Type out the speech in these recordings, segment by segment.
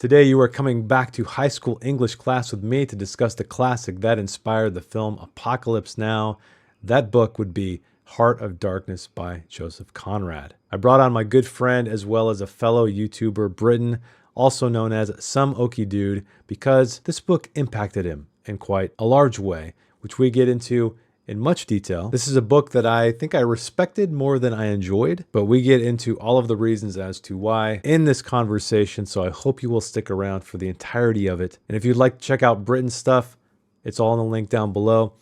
Today, you are coming back to high school English class with me to discuss the classic that inspired the film Apocalypse Now. That book would be Heart of Darkness by Joseph Conrad. I brought on my good friend as well as a fellow YouTuber, Britton, also known as Some Okie Dude, because this book impacted him in quite a large way, which we get into in much detail. This is a book that I think I respected more than I enjoyed, but we get into all of the reasons as to why in this conversation, so I hope you will stick around for the entirety of it. And if you'd like to check out Britton's stuff, it's all in the link down below.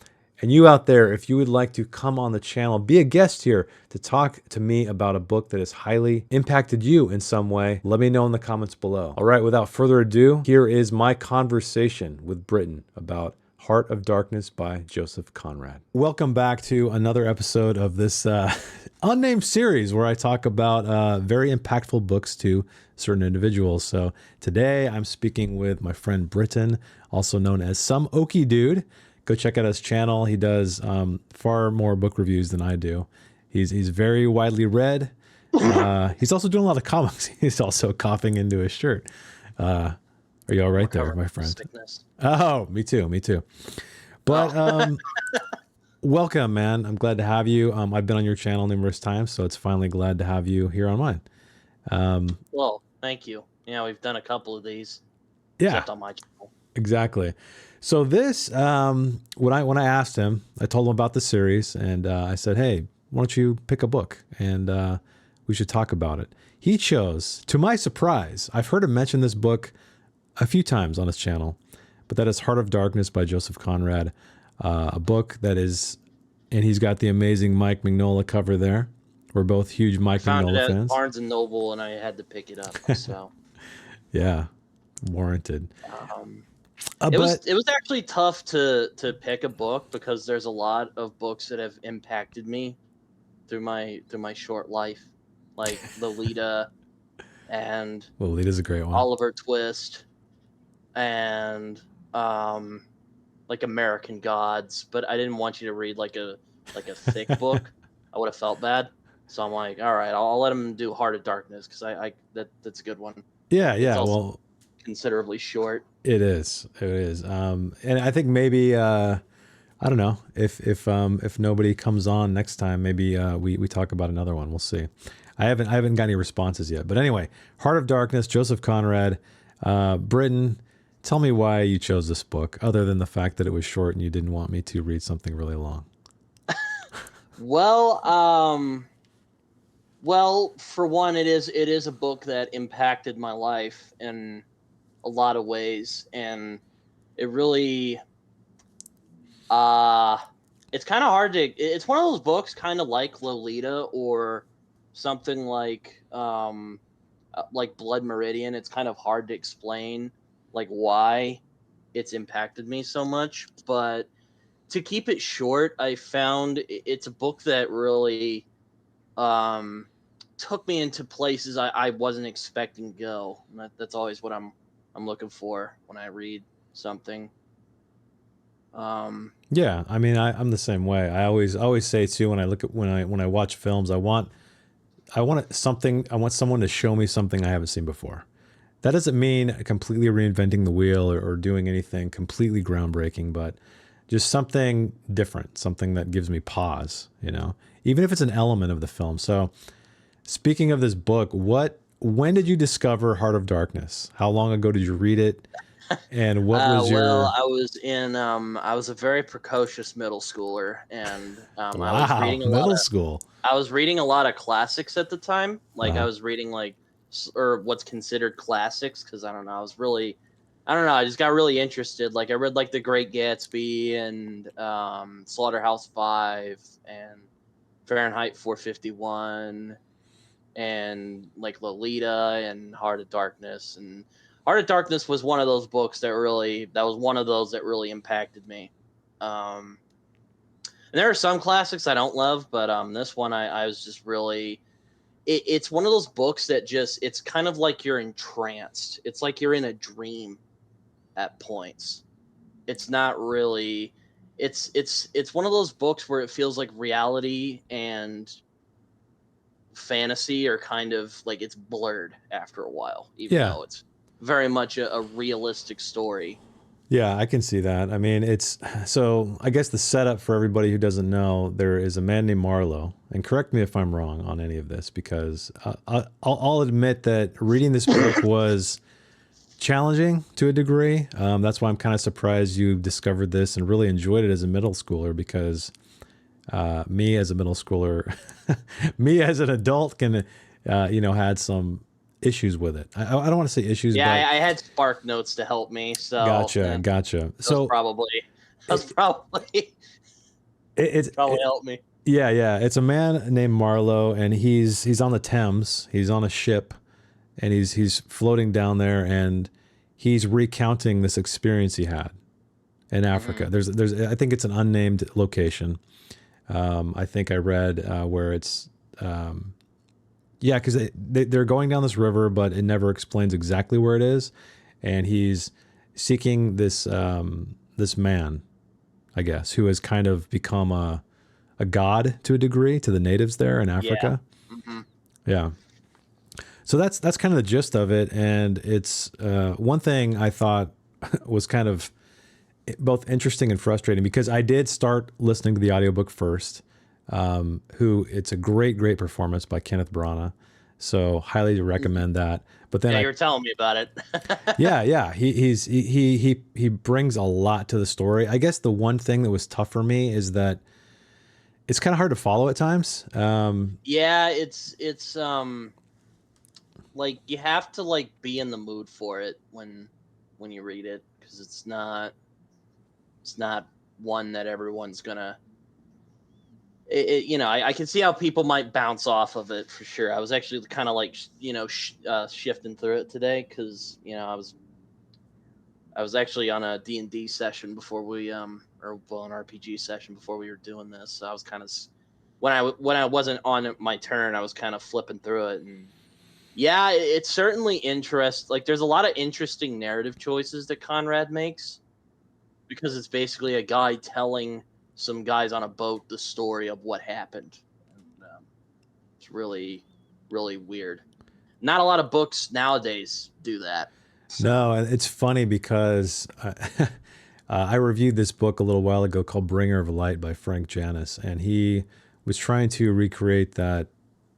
And you out there, if you would like to come on the channel, be a guest here to talk to me about a book that has highly impacted you in some way, let me know in the comments below. All right, without further ado, here is my conversation with Britton about Heart of Darkness by Joseph Conrad. Welcome back to another episode of this unnamed series where I talk about very impactful books to certain individuals. So today I'm speaking with my friend Britton, also known as Some Okie Dude. Go check out his channel. He does far more book reviews than I do. He's very widely read. He's also doing a lot of comics. He's also coughing into his shirt. Are you all right there, my friend? Sickness. Oh, me too. But welcome, man. I'm glad to have you. I've been on your channel numerous times, so it's finally glad to have you here on mine. Well, thank you. Yeah, we've done a couple of these. Yeah, except on my channel. Exactly. So this, when I asked him, I told him about the series, and I said, "Hey, why don't you pick a book and we should talk about it." He chose, to my surprise, I've heard him mention this book a few times on his channel, but that is Heart of Darkness by Joseph Conrad, a book that is, and he's got the amazing Mike Mignola cover there. We're both huge Mike Mignola fans. At Barnes and Noble, and I had to pick it up. So, yeah, warranted. It was actually tough to pick a book because there's a lot of books that have impacted me through my short life, like Lolita, and Lolita's a great one. Oliver Twist, and like American Gods. But I didn't want you to read like a thick book. I would have felt bad. So I'm like, all right, I'll let him do Heart of Darkness because that's a good one. Yeah, it's also considerably short. It is. And I think maybe I don't know if nobody comes on next time, maybe we talk about another one. We'll see. I haven't got any responses yet. But anyway, Heart of Darkness, Joseph Conrad, Britton. Tell me why you chose this book, other than the fact that it was short and you didn't want me to read something really long. Well, for one, it is a book that impacted my life in a lot of ways, and it really it's kind of hard to, it's one of those books kind of like Lolita or something like Blood Meridian. It's kind of hard to explain like why it's impacted me so much, but to keep it short, I found it's a book that really took me into places I wasn't expecting to go. And that's always what I'm looking for when I read something. Yeah, I mean, I'm the same way. I always say too, when I watch films, I want someone to show me something I haven't seen before. That doesn't mean completely reinventing the wheel or doing anything completely groundbreaking, but just something different, something that gives me pause, even if it's an element of the film. So speaking of this book, when did you discover Heart of Darkness? How long ago did you read it? And what was your... Well, I was a very precocious middle schooler, and wow, I was reading a lot of classics at the time. Like I was reading or what's considered classics, because I don't know, I just got really interested. Like I read like The Great Gatsby and Slaughterhouse-Five and Fahrenheit 451 and like Lolita and Heart of Darkness. And Heart of Darkness was one of those books that really impacted me. And there are some classics I don't love, but this one I was just really... It's one of those books that it's kind of like you're entranced. It's like you're in a dream at points. It's not really... It's one of those books where it feels like reality and fantasy are kind of like it's blurred after a while, even though very much a realistic story. Yeah, I can see that. I mean, it's so I guess the setup for everybody who doesn't know, there is a man named Marlowe, and correct me if I'm wrong on any of this, because I'll admit that reading this book was challenging to a degree. That's why I'm kind of surprised you discovered this and really enjoyed it as a middle schooler, because me as a middle schooler, me as an adult can, had some issues with it. I don't want to say issues, Yeah, but I had Spark Notes to help me, so gotcha. that was So probably that was probably it's probably helped me. yeah. It's a man named Marlowe, and he's on the Thames. He's on a ship, and he's floating down there, and he's recounting this experience he had in Africa. Hmm. There's I think it's an unnamed location. I think I read where it's yeah, because they're going down this river, but it never explains exactly where it is, and he's seeking this man, I guess, who has kind of become a god to a degree to the natives there in Yeah. Africa. Hmm. Yeah. So that's kind of the gist of it, and it's one thing I thought was kind of both interesting and frustrating, because I did start listening to the audiobook first. Who it's a great performance by Kenneth Branagh, so highly recommend that. But then Yeah, you were telling me about it. yeah, he brings a lot to the story. I guess the one thing that was tough for me is that it's kind of hard to follow at times. Yeah, it's like you have to like be in the mood for it when you read it, because it's not one that everyone's gonna I can see how people might bounce off of it for sure. I was actually kind of like shifting through it today, because I was actually on a D&D session before we or well an RPG session before we were doing this. So I was kind of when I wasn't on my turn, I was kind of flipping through it, and yeah, it's certainly like there's a lot of interesting narrative choices that Conrad makes, because it's basically a guy telling some guys on a boat the story of what happened. And, it's really, really weird. Not a lot of books nowadays do that. No, So, and it's funny because I reviewed this book a little while ago called Bringer of Light by Frank Janis, and he was trying to recreate that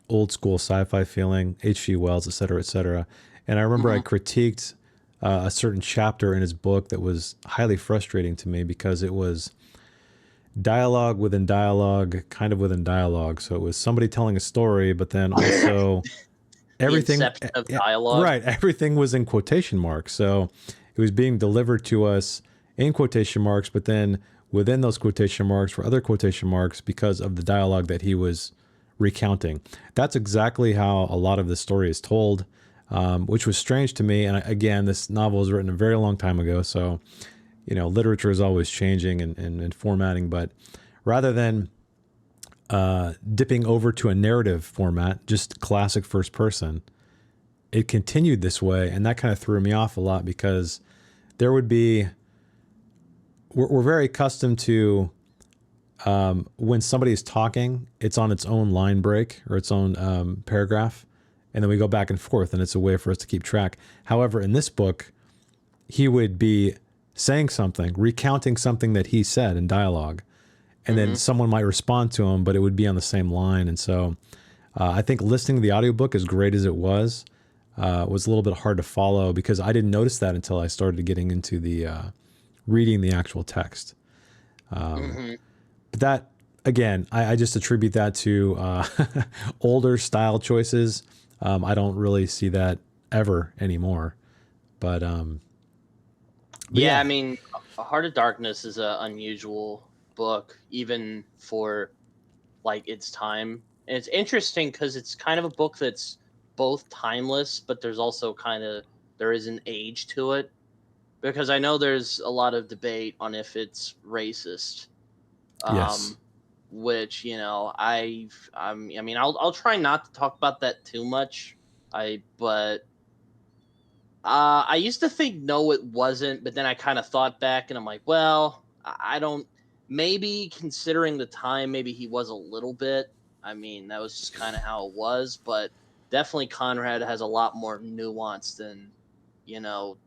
old school sci-fi feeling, H.G. Wells, et cetera, et cetera. And I remember I mhm. critiqued a certain chapter in his book that was highly frustrating to me, because it was dialogue within dialogue, kind of within dialogue. So it was somebody telling a story, but then also The everything, inception of dialogue. right, everything was in quotation marks. So it was being delivered to us in quotation marks, but then within those quotation marks were other quotation marks because of the dialogue that he was recounting. That's exactly how a lot of the story is told, which was strange to me. And again, this novel was written a very long time ago, so literature is always changing and formatting. But rather than dipping over to a narrative format, just classic first person, it continued this way, and that kind of threw me off a lot, because there would be we're very accustomed to when somebody is talking, it's on its own line break or its own paragraph, and then we go back and forth, and it's a way for us to keep track. However, in this book, he would be saying something, recounting something that he said in dialogue, and then Hmm. someone might respond to him, but it would be on the same line. And so I think listening to the audiobook, as great as it was a little bit hard to follow, because I didn't notice that until I started getting into the reading the actual text. Hmm. But that, again, I just attribute that to older style choices. I don't really see that ever anymore. But Yeah, I yeah, mean, A Heart of Darkness is a unusual book, even for like its time. And it's interesting because it's kind of a book that's both timeless, but there is an age to it. Because I know there's a lot of debate on if it's racist, yes. um, which I mean, I'll try not to talk about that too much. But I used to think no, it wasn't, but then I kind of thought back, and I'm like, well, I don't. Maybe considering the time, maybe he was a little bit. I mean, that was just kind of how it was, but definitely Conrad has a lot more nuance than you know,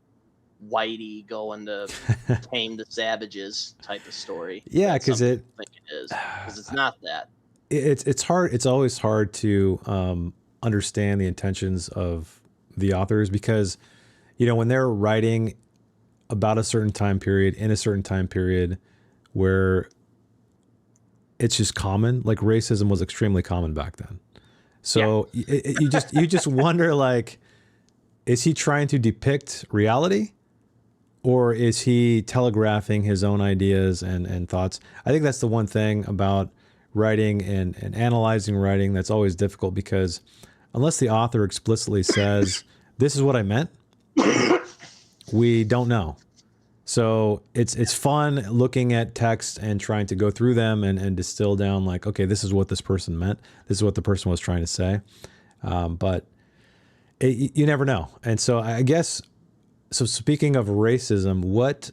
Whitey going to tame the savages type of story. Yeah, That because some people think it is, because it's not that. it's hard. It's always hard to understand the intentions of the authors because, you know, when they're writing about a certain time period in a certain time period where it's just common, like racism was extremely common back then. So you just wonder, like, is he trying to depict reality, or is he telegraphing his own ideas and thoughts? I think that's the one thing about writing and analyzing writing that's always difficult, because unless the author explicitly says, this is what I meant, we don't know. So it's fun looking at text and trying to go through them and distill down, like, okay, this is what this person meant. This is what the person was trying to say. But you never know. And so I guess, so speaking of racism, what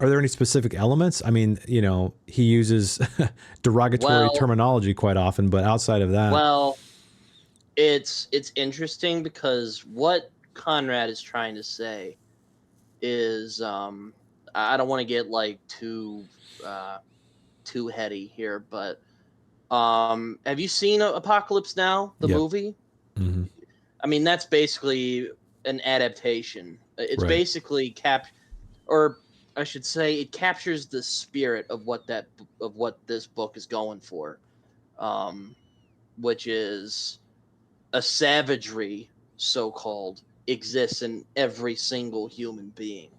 are there any specific elements? I mean, you know, he uses derogatory terminology quite often, but outside of that. Well, it's interesting because what Conrad is trying to say is, I don't want to get like too heady here, but have you seen Apocalypse Now, the Yep. movie? Mm-hmm. I mean, that's basically an adaptation. It's Right. basically or I should say, it captures the spirit of what this book is going for, which is a savagery, so-called, exists in every single human being,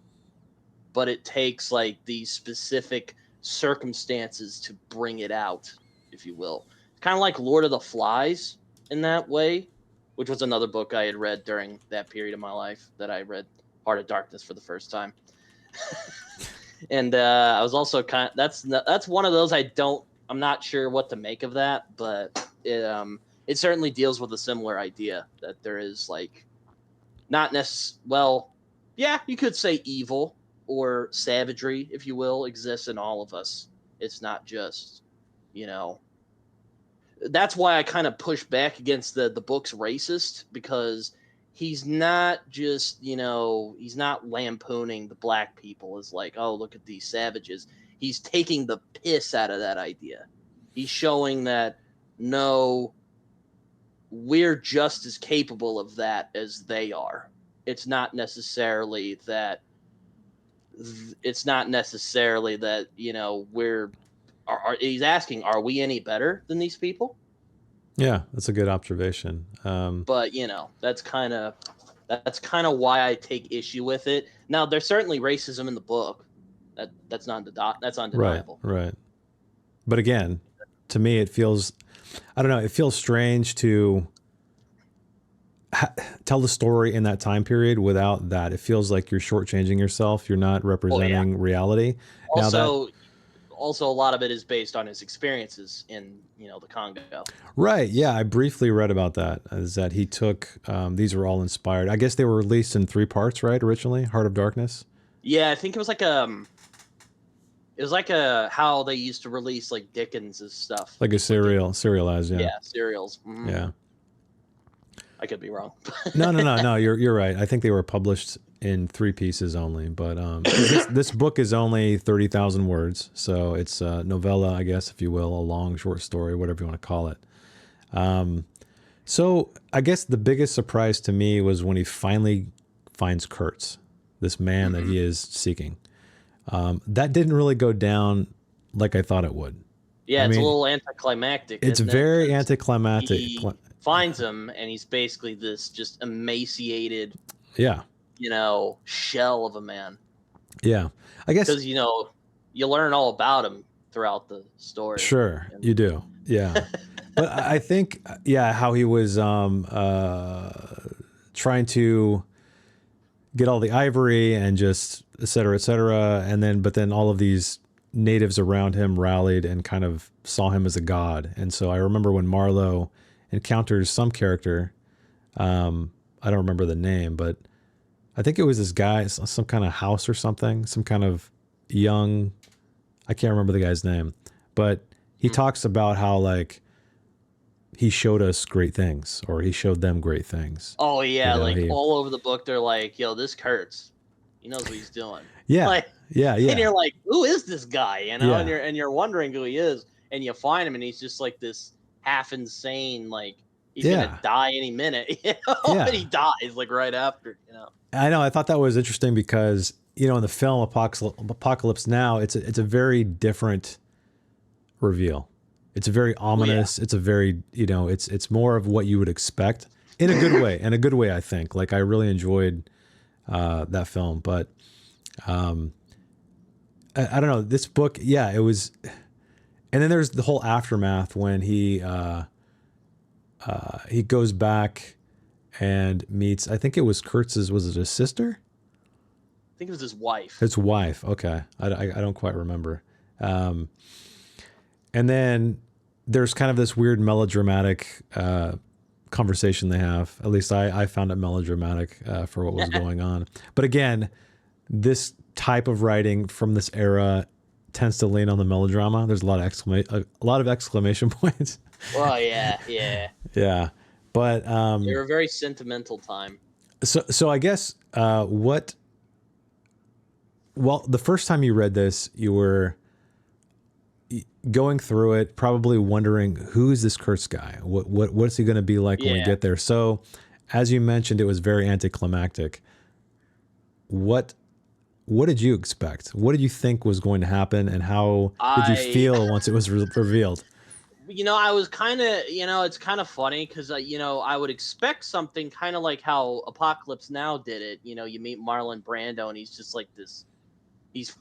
but it takes like these specific circumstances to bring it out, if you will. Kind of like Lord of the Flies in that way, which was another book I had read during that period of my life, that I read Heart of Darkness for the first time. And I was also that's one of those I'm not sure what to make of that, but it certainly deals with a similar idea that there is, like, not yeah, you could say evil or savagery, if you will, exists in all of us. It's not just, you know, that's why I kind of push back against the book's racist, because he's not just, he's not lampooning the black people as like, oh, look at these savages. He's taking the piss out of that idea. He's showing that, no, we're just as capable of that as they are. It's not necessarily that, he's asking, are we any better than these people? Yeah, that's a good observation. But that's kind of why I take issue with it. Now, there's certainly racism in the book. That's undeniable. Right. But again, to me, it feels, I don't know, it feels strange to tell the story in that time period without that. It feels like you're shortchanging yourself. You're not representing reality. Also, a lot of it is based on his experiences in, the Congo. Right. Yeah. I briefly read about that, is that he took, these were all inspired. I guess they were released in 3 parts, right? Originally, Heart of Darkness. Yeah. I think it was like how they used to release like Dickens' stuff. Like a serialized. Yeah. Yeah. Serials. Mm-hmm. Yeah. I could be wrong. No. You're right. I think they were published in 3 pieces only, but this book is only 30,000 words, so it's a novella, I guess, if you will, a long short story, whatever you want to call it. So I guess the biggest surprise to me was when he finally finds Kurtz, this man that he is seeking. That didn't really go down like I thought it would. Yeah, it's a little anticlimactic. It's very anticlimactic. He finds him, and he's basically this just emaciated, shell of a man. Yeah, I guess because you learn all about him throughout the story. Sure, you do. Yeah, but I think how he was trying to get all the ivory and just et cetera, and but then all of these natives around him rallied and kind of saw him as a god. And so I remember when Marlowe encounters some character, I don't remember the name, but I think it was this guy, some kind of house or something, some kind of young, I can't remember the guy's name, but he talks about how, like, he showed us great things, or he showed them great things. Oh yeah, You know, like he, all over the book, they're like, "Yo, this Kurtz, he knows what he's doing." yeah, Like, yeah, and yeah, you're like, "Who is this guy?" You know, yeah, and you're wondering who he is, and you find him, and he's just like this half insane, like he's gonna yeah, die any minute, you know, and yeah. he dies like right after, you know. I know. I thought that was interesting because, you know, in the film Apocalypse Now, it's a very different reveal. It's very Oh yeah, ominous. It's a very, you know, it's more of what you would expect in a good way. In a good way, I think. Like I really enjoyed that film, but I don't know. This book, yeah, it was. And then there's the whole aftermath when he goes back and meets. I think it was Kurtz's. Was it his sister? I think it was his wife. His wife. Okay, I don't quite remember. Um, and then there's kind of this weird melodramatic conversation they have. At least I found it melodramatic for what was going on. But again, this type of writing from this era tends to lean on the melodrama. There's a lot of exclamation points. Well, yeah, yeah. Yeah, but They were a very sentimental time. so I guess what? Well, the first time you read this, you were going through it, probably wondering who's this Kurtz guy? What's he going to be like when we Yeah. get there? So, as you mentioned, it was very anticlimactic. What did you expect? What did you think was going to happen, and how did you I feel once it was revealed? You know, I was kind of, you know, it's kind of funny because, you know, I would expect something kind of like how Apocalypse Now did it. You know, you meet Marlon Brando and he's just like this, he's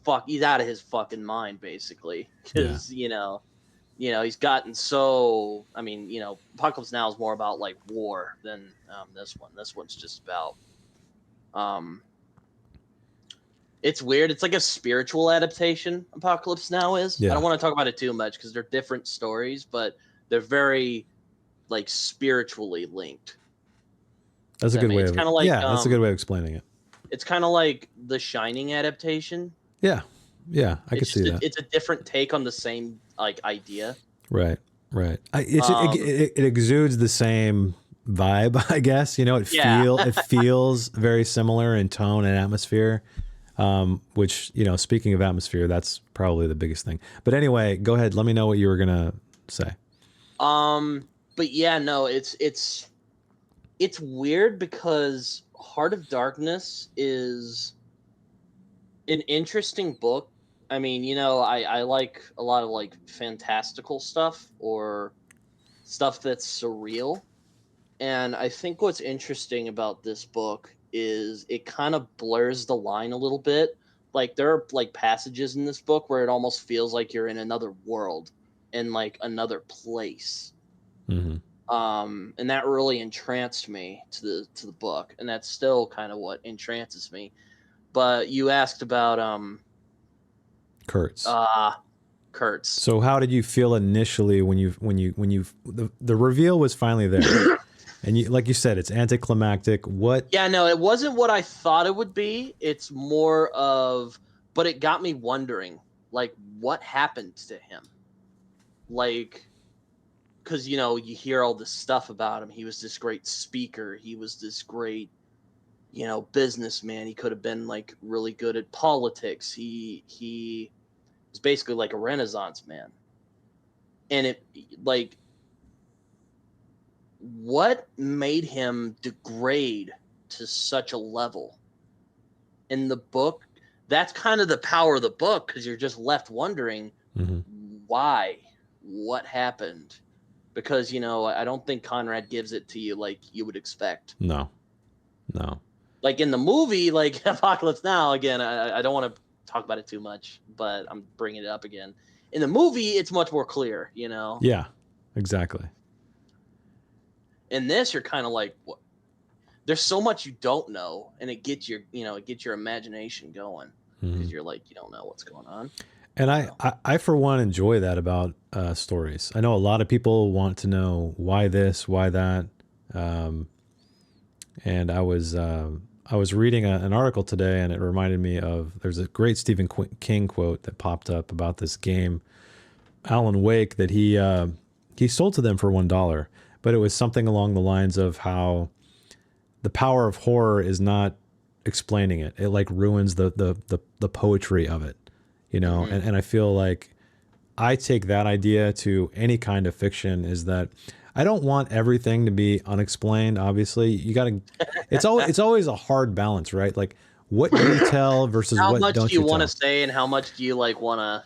out of his fucking mind basically Yeah, because, he's gotten so, I mean, Apocalypse Now is more about like war than this one. This one's just about, um, it's weird. It's like a spiritual adaptation. Apocalypse Now is. I yeah, don't want to talk about it too much because they're different stories, but they're very like spiritually linked. that's a good way It's of kind of like that's a good way of explaining it. it's kind of like the Shining adaptation. Yeah, yeah, I could It's see just that. it's a different take on the same like idea. Right, right. Um, It exudes the same vibe, I guess. You know, yeah. it feels very similar in tone and atmosphere. Which, you know, speaking of atmosphere, that's probably the biggest thing. But anyway, go ahead. Let me know what you were gonna say. But yeah, no, it's weird because Heart of Darkness is an interesting book. I mean, I like a lot of like fantastical stuff or stuff that's surreal. And I think what's interesting about this book is it kind of blurs the line a little bit. Like there are like passages in this book where it almost feels like you're in another world, in like another place. Hmm. And that really entranced me to the book, and that's still kind of what entrances me. But you asked about Kurtz. uh Kurtz. So how did you feel initially the reveal was finally there, and you, like you said, it's anticlimactic. What? Yeah, no, it wasn't what I thought it would be. It's more of, but it got me wondering, like, what happened to him? Like, because, you hear all this stuff about him. He was this great speaker. He was this great, businessman. He could have been, like, really good at politics. He was basically like a Renaissance man. And it, like, what made him degrade to such a level? In the book, that's kind of the power of the book, because you're just left wondering Hmm. why, what happened, because I don't think Conrad gives it to you like you would expect. No, no. Like in the movie, like Apocalypse Now, again, I don't want to talk about it too much, but I'm bringing it up again. In the movie, it's much more clear. Yeah, exactly. In this, you're kind of like, what? There's so much you don't know, and it gets your imagination going, Hmm. because you're like, you don't know what's going on. And I for one enjoy that about stories. I know a lot of people want to know why this, why that, and I was reading an article today, and it reminded me of there's a great Stephen King quote that popped up about this game, Alan Wake, that he sold to them for $1. but it was something along the lines of how the power of horror is not explaining it. It like ruins the poetry of it, you know? Mm-hmm. And I feel like I take that idea to any kind of fiction, is that I don't want everything to be unexplained. Obviously, you got to, it's always a hard balance, right? Like, what do you tell versus How what much don't do you you want tell? to say, and how much do you like want to,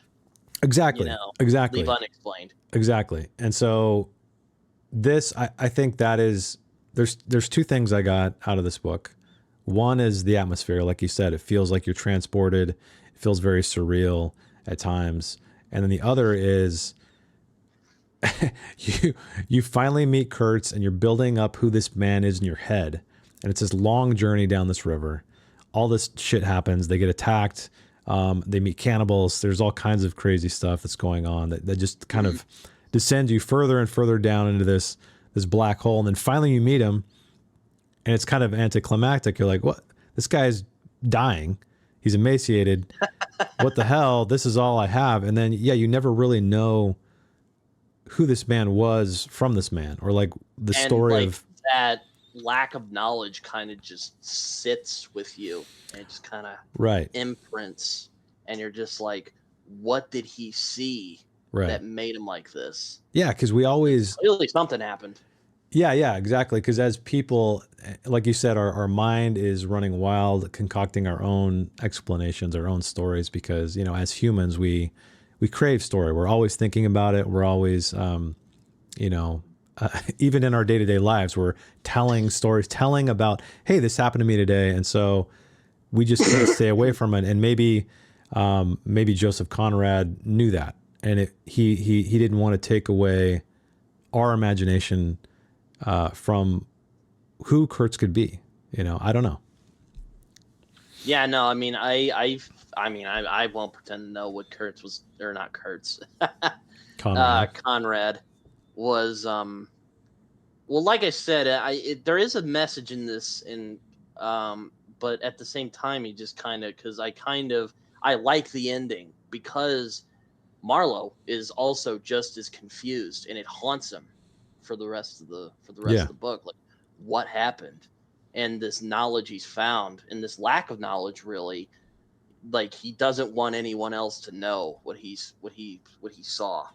Exactly. leave Exactly. unexplained? Exactly. And so this, I think that is, there's two things I got out of this book. One is the atmosphere. Like you said, it feels like you're transported. It feels very surreal at times. And then the other is you finally meet Kurtz and you're building up who this man is in your head. And it's this long journey down this river. All this shit happens. They get attacked. They meet cannibals. There's all kinds of crazy stuff that's going on that just kind of descends you further and further down into this black hole. And then finally you meet him, and it's kind of anticlimactic. You're like, what? This guy's dying. He's emaciated. What the hell? This is all I have. And then, yeah, you never really know who this man was from this man, or like the And story like of that lack of knowledge kind of just sits with you, and it just kind of right, imprints, and you're just like, what did he see right. that made him like this? Yeah, because we always Clearly something happened. yeah, exactly. Because as people, like you said, our mind is running wild, concocting our own explanations, our own stories. Because, you know, as humans, we crave story. We're always thinking about it. We're always, you know, even in our day to day lives, we're telling stories, telling about, hey, this happened to me today, and so we just can't stay away from it. And maybe Joseph Conrad knew that, and he didn't want to take away our imagination from who Kurtz could be. You know, I don't know. Yeah, no, I mean, I won't pretend to know what Kurtz was, or not Kurtz, Conrad. Conrad was. Well, like I said, there is a message in this, but at the same time, he just kind of, because I like the ending, because Marlowe is also just as confused, and it haunts him for the rest of the of the book. Like, what happened, and this knowledge he's found, and this lack of knowledge, really, like, he doesn't want anyone else to know what he saw,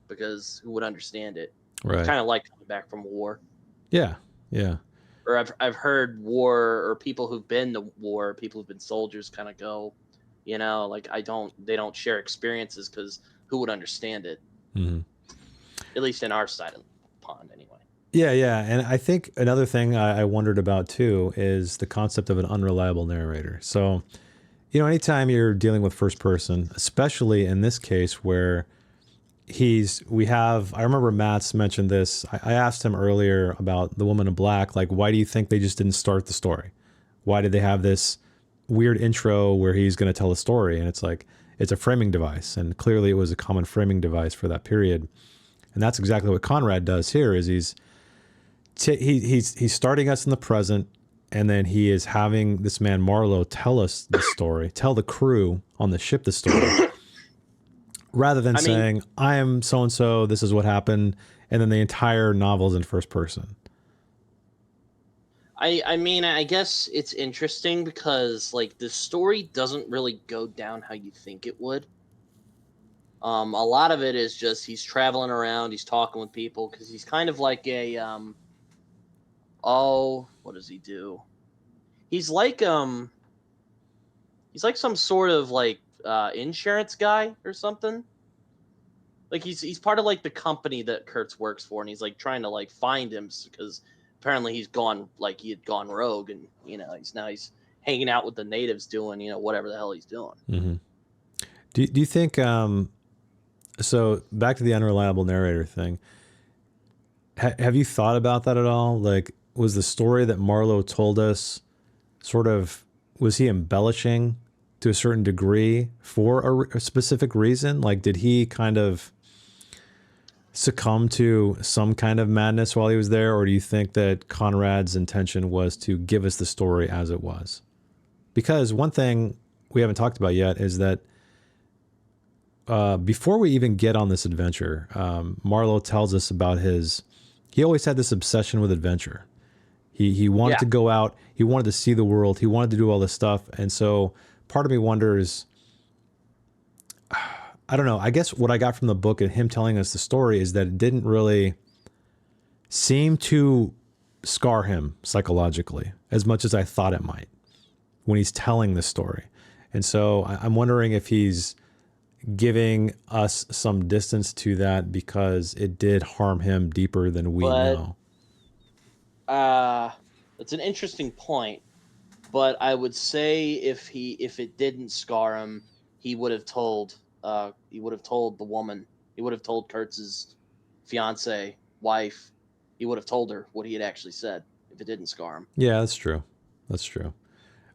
because who would understand it? Right. It's kind of like coming back from war. Yeah. Or I've heard war, or people who've been to war, people who've been soldiers, kind of go, like, they don't share experiences, because who would understand it? Mm-hmm. At least in our side of the pond, anyway. Yeah. And I think another thing I wondered about too is the concept of an unreliable narrator. So, you know, anytime you're dealing with first person, especially in this case where I remember Matt's mentioned this. I asked him earlier about the Woman in Black. Like, why do you think they just didn't start the story? Why did they have this weird intro where he's going to tell a story? And it's like, it's a framing device. And clearly it was a common framing device for that period. And that's exactly what Conrad does here, is he's starting us in the present. And then he is having this man Marlowe tell us the story, tell the crew on the ship the story. Rather than saying, I am so-and-so, this is what happened, and then the entire novel's in first person. I mean, I guess it's interesting because, like, the story doesn't really go down how you think it would. A lot of it is just he's traveling around, he's talking with people, because he's kind of like a, what does he do? He's like some sort of, like, insurance guy or something. Like, he's part of, like, the company that Kurtz works for, and he's, like, trying to, like, find him, because apparently he had gone rogue, and he's hanging out with the natives doing whatever the hell he's doing. Mm-hmm. Do you think so back to the unreliable narrator thing, have you thought about that at all? Like, was the story that Marlowe told us was he embellishing to a certain degree for a specific reason? Like, did he kind of succumb to some kind of madness while he was there? Or do you think that Conrad's intention was to give us the story as it was? Because one thing we haven't talked about yet is that before we even get on this adventure, Marlowe tells us about his he always had this obsession with adventure. He wanted Yeah, to go out. He wanted to see the world. He wanted to do all this stuff. And so part of me wonders, I don't know. I guess what I got from the book and him telling us the story is that it didn't really seem to scar him psychologically as much as I thought it might when he's telling the story. And so I'm wondering if he's giving us some distance to that because it did harm him deeper than we but know. it's an interesting point. But I would say if it didn't scar him, he would have told the woman, he would have told Kurtz's fiance, wife, he would have told her what he had actually said if it didn't scar him. Yeah, that's true. That's true.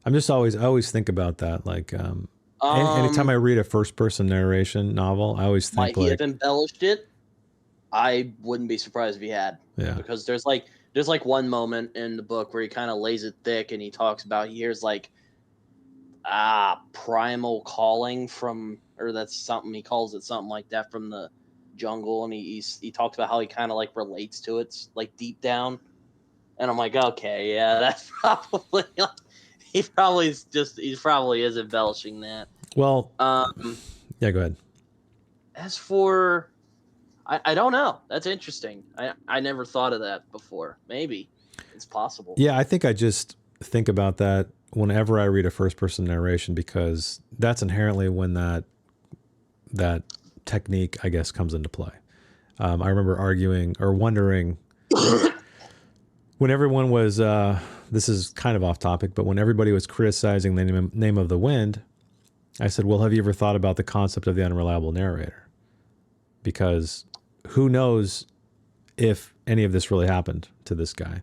I always think about that. Like, anytime I Um, read a first person narration novel, I always might think he have like, embellished it? I wouldn't be surprised if he had, yeah, because there's like one moment in the book where he kind of lays it thick and he talks about, he hears like primal calling from, or that's something he calls it, something like that, from the jungle, and he talks about how he kind of like relates to it like deep down, and I'm like, okay, yeah, that's probably he probably is embellishing that. well, um yeah, go ahead. as for, I don't know, that's interesting. I never thought of that before. Maybe it's possible. Yeah, I think I just think about that whenever I read a first person narration because that's inherently when that technique, I guess, comes into play. I remember arguing or wondering when everyone was, this is kind of off topic, but when everybody was criticizing the name of the wind, I said, well, have you ever thought about the concept of the unreliable narrator? Because who knows if any of this really happened to this guy.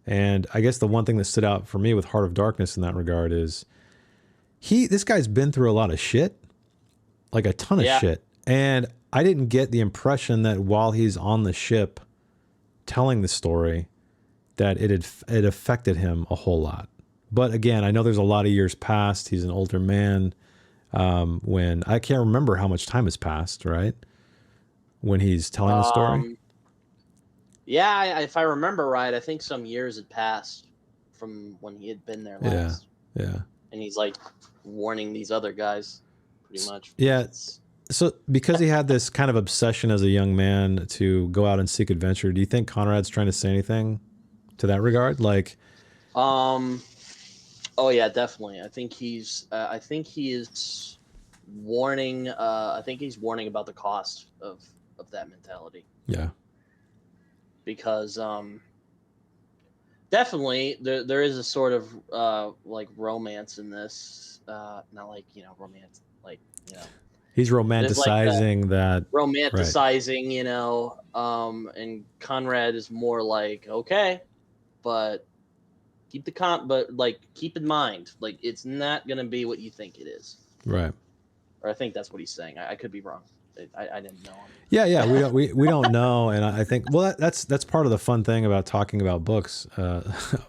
And I guess the one thing that stood out for me with Heart of Darkness in that regard is this guy's been through a lot of shit, like a ton of Yeah. shit. And I didn't get the impression that while he's on the ship telling the story, that it affected him a whole lot. But again, I know there's a lot of years past. He's an older man. When I can't remember how much time has passed, right? When he's telling the story. um Yeah, if I remember right, I think some years had passed from when he had been there Yeah. last, Yeah. and he's like warning these other guys, pretty much. Yeah. It's So because he had this kind of obsession as a young man to go out and seek adventure, do you think Conrad's trying to say anything to that regard? Like, um, oh yeah, definitely. I think he is warning. I think he's warning about the cost of that mentality, yeah. because definitely there is a sort of like romance in this. Not like, romance, like, He's there's like romanticizing that. Right. romanticizing, and Conrad is more like, okay, but keep in mind, like, it's not gonna be what you think it is. Right. Or I think that's what he's saying. I could be wrong. I didn't know Yeah, yeah, him. we don't know, and I think that's part of the fun thing about talking about books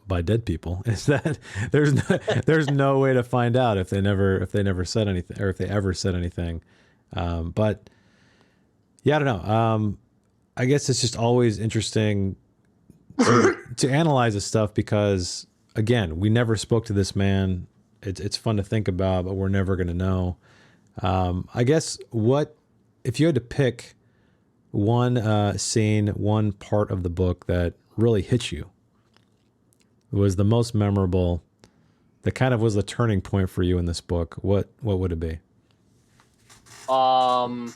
by dead people is that there's no way to find out if they never said anything or if they ever said anything, but yeah, I don't know. I guess it's just always interesting to analyze this stuff because again, we never spoke to this man. It's fun to think about, but we're never going to know. I guess what if you had to pick one scene, one part of the book that really hit you, was the most memorable, that kind of was the turning point for you in this book, what would it be? um,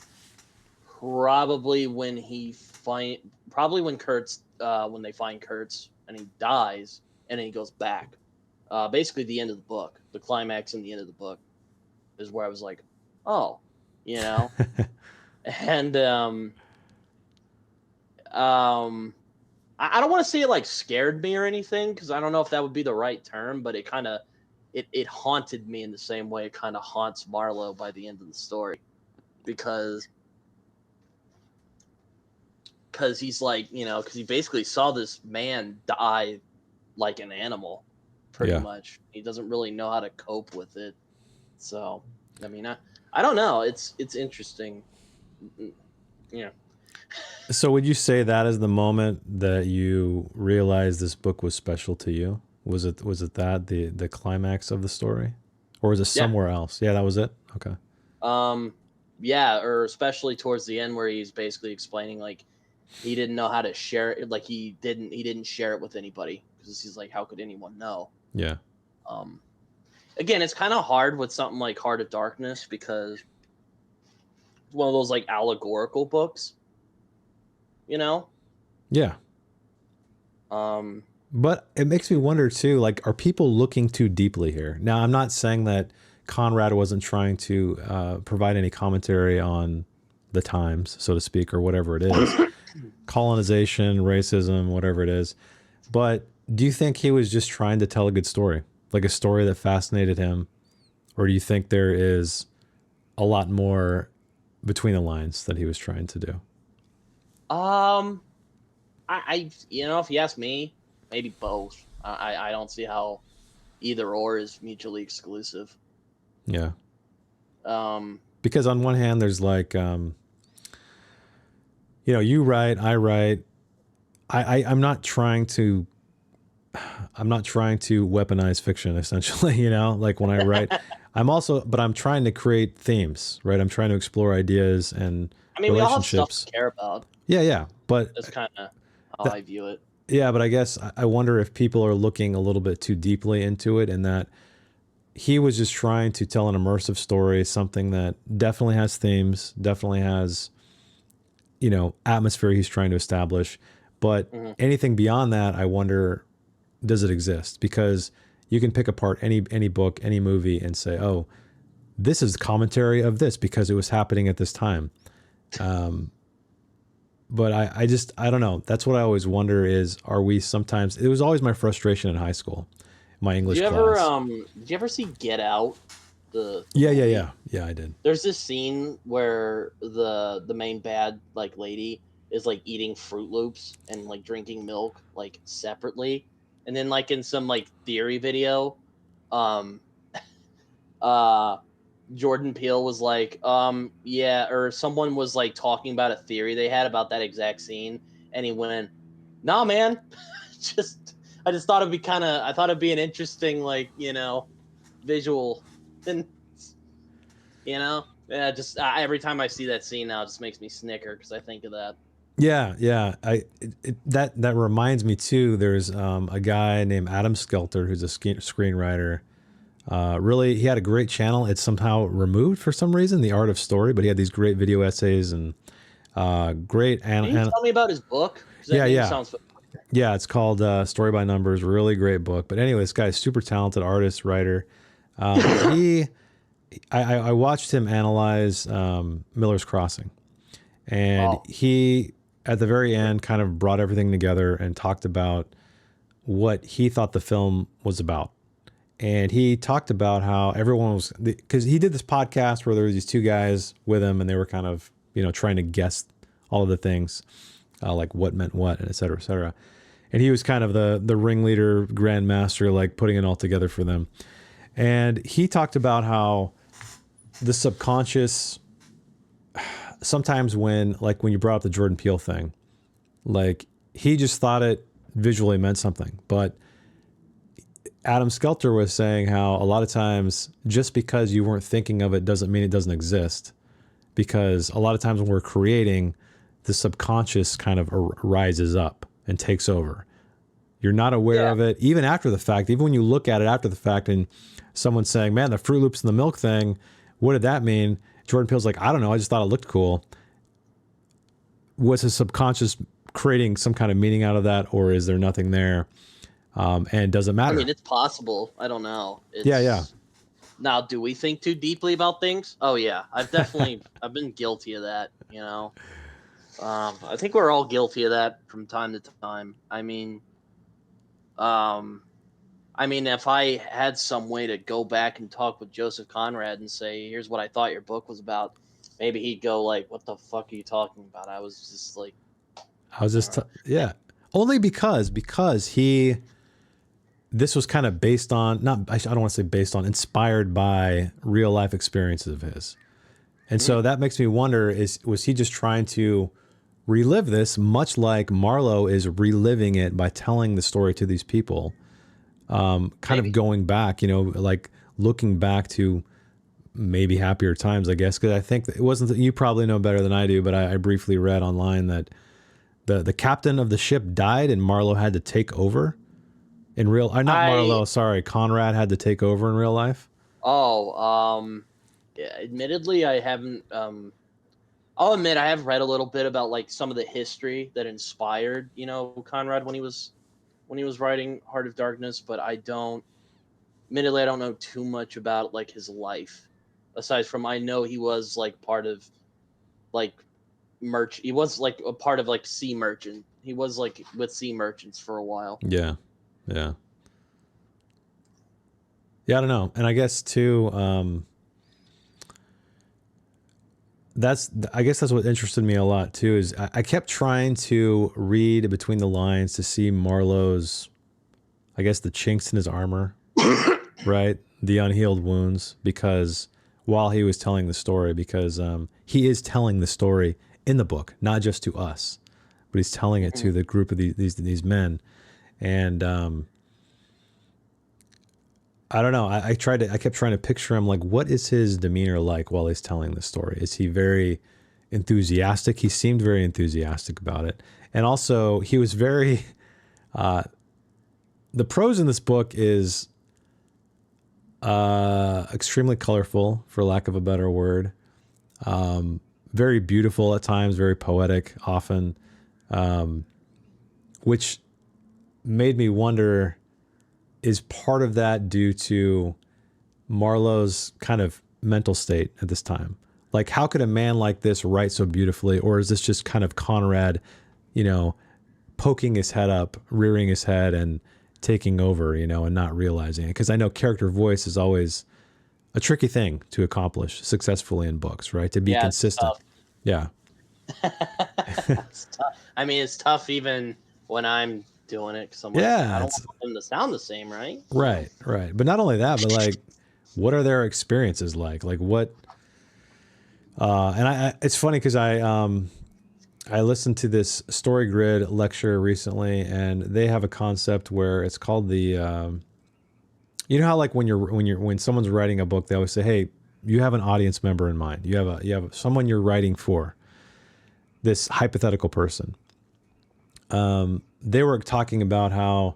probably probably when when they find Kurtz and he dies and then he goes back. Basically the end of the book, the climax and the end of the book is where I was like, oh, you know, and um, I don't want to say it like scared me or anything, because I don't know if that would be the right term, but it kind of it haunted me in the same way it kind of haunts Marlowe by the end of the story, because he's like, because he basically saw this man die like an animal, pretty Yeah. much. He doesn't really know how to cope with it. So, I mean, I don't know. It's interesting. Yeah. So would you say that is the moment that you realized this book was special to you? Was it that the climax of the story, or was it Yeah. somewhere else? Yeah, that was it. Okay. Um, yeah, or especially towards the end where he's basically explaining like he didn't know how to share it. Like he didn't share it with anybody because he's like, how could anyone know? Yeah. Um, Again, it's kind of hard with something like Heart of Darkness because it's one of those like allegorical books, you know. Yeah. Um, But it makes me wonder too, like, are people looking too deeply here? Now, I'm not saying that Conrad wasn't trying to provide any commentary on the times, so to speak, or whatever it is, colonization, racism, whatever it is. But do you think he was just trying to tell a good story, like a story that fascinated him, or do you think there is a lot more between the lines that he was trying to do? um, if you ask me, maybe both. I don't see how either or is mutually exclusive. Yeah, Um, because on one hand, there's like, you write, I write. I'm not trying to. I'm not trying to weaponize fiction. Essentially, like when I write, but I'm trying to create themes, right? I'm trying to explore ideas and I mean, we all have stuff relationships. to care about. Yeah, yeah, but That's kind of how that, I view it. yeah, but I guess I wonder if people are looking a little bit too deeply into it, and that he was just trying to tell an immersive story, something that definitely has themes, definitely has, atmosphere he's trying to establish. But Hmm. anything beyond that, I wonder, does it exist? Because you can pick apart any book, any movie, and say, oh, this is commentary of this because it was happening at this time. But I don't know. That's what I always wonder is, are we sometimes, it was always my frustration in high school, my Did English you ever class. did you ever see Get Out, the Yeah, yeah, movie? yeah. Yeah, I did. There's this scene where the main bad like lady is like eating Fruit Loops and like drinking milk like separately, and then like in some like theory video, um, uh, Jordan Peele was like, yeah, or someone was like talking about a theory they had about that exact scene, and he went, "Nah, man, just I just thought it'd be I thought it'd be an interesting like visual, and yeah, just every time I see that scene now, it just makes me snicker because I think of that. Yeah, yeah. That reminds me too. There's a guy named Adam Skelter who's a screenwriter. Really, he had a great channel. It's somehow removed for some reason, The Art of Story, but he had these great video essays and great Can you tell me about his book? Because that yeah, name yeah, sounds familiar. yeah. It's called Story by Numbers. Really great book. But anyway, this guy's super talented artist, writer. He, I watched him analyze Miller's Crossing, and Oh, he at the very end kind of brought everything together and talked about what he thought the film was about. And he talked about how everyone was, because he did this podcast where there were these two guys with him and they were kind of, trying to guess all of the things, like what meant what, and et cetera, et cetera. And he was kind of the ringleader, grandmaster, like putting it all together for them. And he talked about how the subconscious, sometimes when you brought up the Jordan Peele thing, like he just thought it visually meant something. But Adam Skelter was saying how a lot of times just because you weren't thinking of it doesn't mean it doesn't exist. Because a lot of times when we're creating, the subconscious kind of rises up and takes over. You're not aware yeah. of it, even after the fact, even when you look at it after the fact and someone's saying, man, the Fruit Loops and the milk thing, what did that mean? Jordan Peele's like, I don't know. I just thought it looked cool. Was his subconscious creating some kind of meaning out of that, or is there nothing there? And does it I matter? mean, it's possible. I don't know. Yeah, yeah. It's now, do we think too deeply about things? Oh yeah, I've been guilty of that. I think we're all guilty of that from time to time. Um, if I had some way to go back and talk with Joseph Conrad and say, "Here's what I thought your book was about," maybe he'd go like, "What the fuck are you talking about?" I was just like, I was I don't just, know. yeah. Only because this was kind of based on, not, I don't want to say based on, inspired by real life experiences of his. And Mhm. so that makes me wonder, was he just trying to relive this, much like Marlowe is reliving it by telling the story to these people, kind Maybe. of going back, like looking back to maybe happier times, I guess. Because I think that it wasn't that, you probably know better than I do, but I briefly read online that the captain of the ship died and Marlowe had to take over in real. Not I Marlowe, sorry, Conrad had to take over in real life. oh yeah, admittedly I haven't I'll admit I have read a little bit about like some of the history that inspired, Conrad when he was writing Heart of Darkness, but admittedly I don't know too much about like his life. Aside from I know he was like part of like he was like a part of like sea merchant. He was like with sea merchants for a while. Yeah, yeah, yeah. I don't know, and I guess too. I guess that's what interested me a lot too. Is I kept trying to read between the lines to see Marlowe's, I guess, the chinks in his armor, right? The unhealed wounds, because while he was telling the story, because he is telling the story in the book, not just to us, but he's telling it to the group of these men, and I don't know. I kept trying to picture him, like, what is his demeanor like while he's telling the story? Is he very enthusiastic? He seemed very enthusiastic about it, and also he was very. The prose in this book is extremely colorful, for lack of a better word. Very beautiful at times, very poetic often, which made me wonder, is part of that due to Marlowe's kind of mental state at this time? Like, how could a man like this write so beautifully? Or is this just kind of Conrad, poking his head up, rearing his head and taking over, and not realizing it? Because I know character voice is always a tricky thing to accomplish successfully in books, right? To be Yeah, it's consistent. tough. Yeah. It's tough. I mean, it's tough even when I'm doing it because I'm like, Yeah. I don't want them to sound the same, right? Right. But not only that, but like, what are their experiences like? Like what? And it's funny because I listened to this Story Grid lecture recently, and they have a concept where it's called the. You know how like when someone's writing a book, they always say, "Hey, you have an audience member in mind. You have someone you're writing for. This hypothetical person." They were talking about how,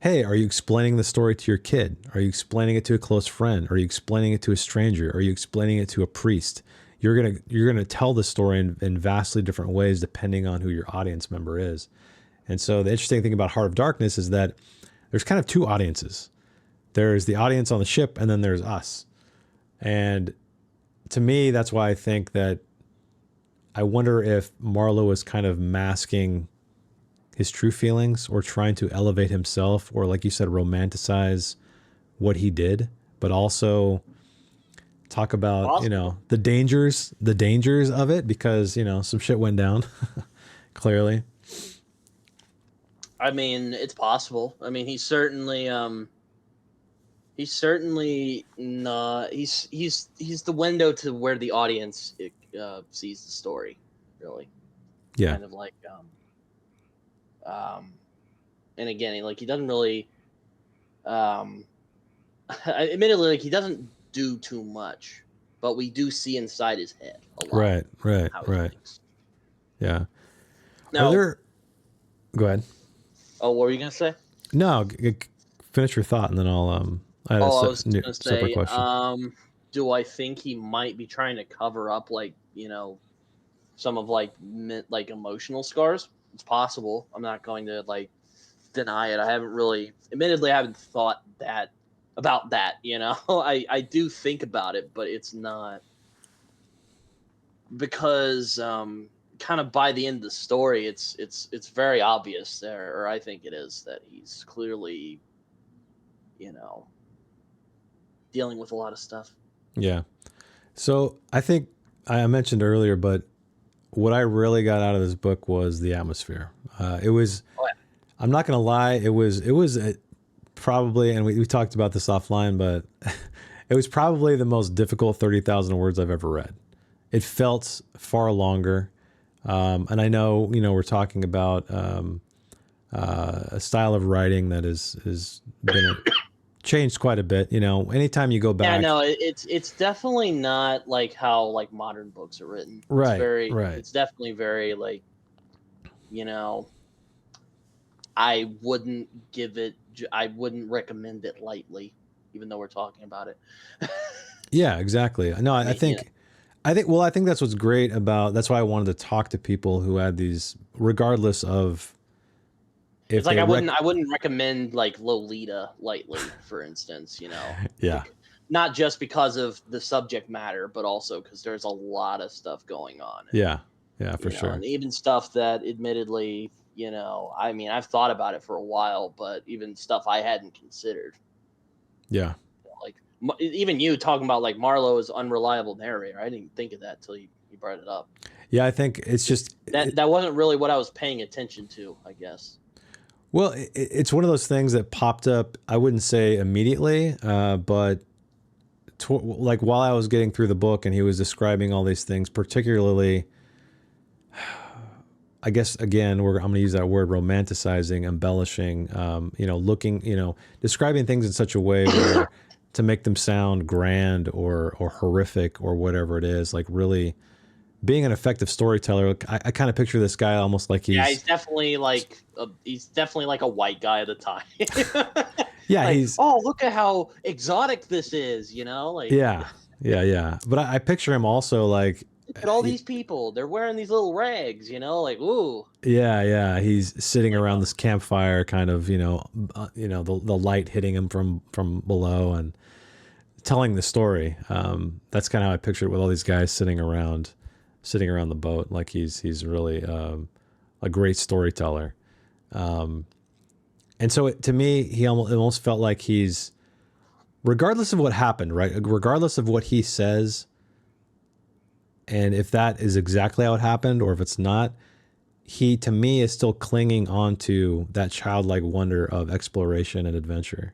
hey, are you explaining the story to your kid? Are you explaining it to a close friend? Are you explaining it to a stranger? Are you explaining it to a priest? You're gonna tell the story in vastly different ways depending on who your audience member is. And so the interesting thing about Heart of Darkness is that there's kind of two audiences. There's the audience on the ship, and then there's us. And to me, that's why I think that I wonder if Marlowe is kind of masking his true feelings or trying to elevate himself, or like you said, romanticize what he did, but also talk about, Possible. the dangers of it, because, some shit went down clearly. I mean, it's possible. I mean, he's certainly not. He's the window to where the audience sees the story, really. Yeah. Kind of like and again, like he doesn't really admittedly, like he doesn't do too much, but we do see inside his head a lot. Right. How he thinks. Yeah. Are Now, there, go ahead. oh, what were you gonna say? No, finish your thought, and then I had Oh, I a was gonna separate say, question. do I think he might be trying to cover up like some of like like emotional scars? It's possible. I'm not going to like deny it. I haven't really, admittedly, I haven't thought that about that. I do think about it, but it's not because kind of by the end of the story, it's very obvious there, or I think it is that he's clearly, you know, dealing with a lot of stuff. Yeah. So I think I mentioned earlier, but what I really got out of this book was the atmosphere. It was, Oh, yeah. I'm not going to lie, it was probably, and we talked about this offline, but it was probably the most difficult 30,000 words I've ever read. It felt far longer. And I know, we're talking about a style of writing that is been changed quite a bit. Anytime you go Yeah, back, no, it's definitely not like how like modern books are written. right, right, It's definitely very like, you know, I wouldn't I wouldn't recommend it lightly, even though we're talking about it. yeah, exactly. No, I mean, you know, well, I think that's what's great about. That's why I wanted to talk to people who had these, regardless of it's if like they I wouldn't recommend like Lolita lightly, for instance, yeah, not just because of the subject matter, but also because there's a lot of stuff going on, and yeah, yeah, for sure, and even stuff that admittedly, I mean, I've thought about it for a while, but even stuff I hadn't considered, yeah, like even you talking about like Marlowe as unreliable narrator, I didn't even think of that till you brought it up. yeah. I think it's just That wasn't really what I was paying attention to, I guess. well, it's one of those things that popped up. I wouldn't say immediately, but like while I was getting through the book and he was describing all these things, particularly, I guess again, I'm going to use that word, romanticizing, embellishing, looking, describing things in such a way where to make them sound grand or horrific or whatever it is, like really being an effective storyteller. I kind of picture this guy almost like Yeah, he's he's definitely like a white guy at the time. yeah, Like, he's oh, look at how exotic this is, like yeah, yeah, yeah. But I picture him also like look at all these people. They're wearing these little rags, like ooh. yeah, yeah. He's sitting Like around this campfire, kind of, the light hitting him from below and telling the story. That's kind of how I picture it with all these guys sitting around the boat, like he's really a great storyteller. And so to me, it almost felt like he's, regardless of what happened, right? Regardless of what he says, and if that is exactly how it happened or if it's not, he to me is still clinging on to that childlike wonder of exploration and adventure,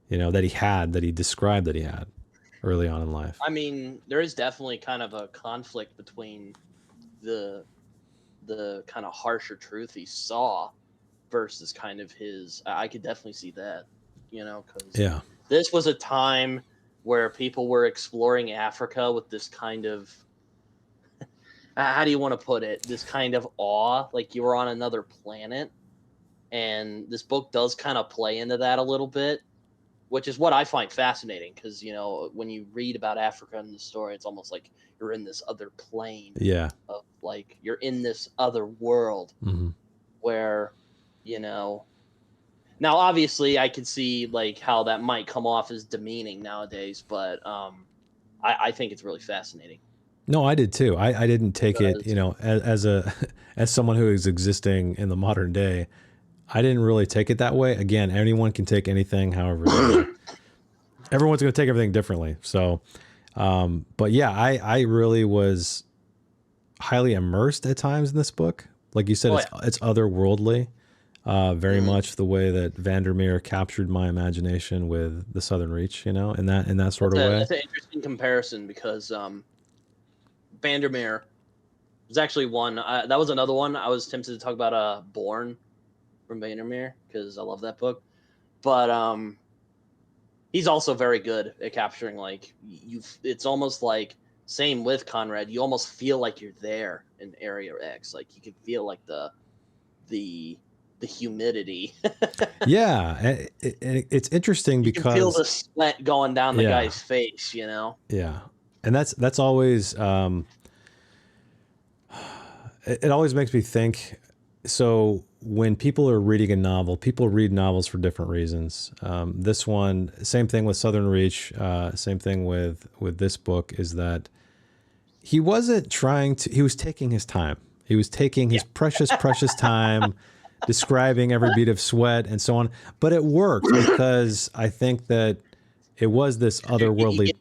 that he described that he had early on in life. I mean, there is definitely kind of a conflict between the kind of harsher truth he saw versus kind of his. I could definitely see that, because Yeah. this was a time where people were exploring Africa with this kind of, how do you want to put it? This kind of awe, like you were on another planet. And this book does kind of play into that a little bit, which is what I find fascinating because, when you read about Africa in the story, it's almost like you're in this other plane Yeah. of like you're in this other world Mm-hmm. where, now obviously I could see like how that might come off as demeaning nowadays, but I think it's really fascinating. No, I did too. I didn't take it, Because as a as someone who is existing in the modern day. I didn't really take it that way. Again, anyone can take anything, however. Everyone's going to take everything differently. So, but yeah, I really was highly immersed at times in this book. Like you said, it's otherworldly. Very much the way that Vandermeer captured my imagination with the Southern Reach, in that sort of way. That's an interesting comparison because Vandermeer was actually one. That was another one I was tempted to talk about. Born from Vandermeer because I love that book, but he's also very good at capturing like you. It's almost like same with Conrad. You almost feel like you're there in Area X. Like you can feel like the humidity. Yeah, it's interesting You because can feel the sweat going down the guy's face. Yeah, and that's always it always makes me think. So when people are reading a novel, people read novels for different reasons. This one, same thing with Southern Reach, same thing with this book, is that he wasn't trying to. He was taking his time. He was taking his precious time, describing every bead of sweat and so on. But it worked because I think that it was this otherworldly.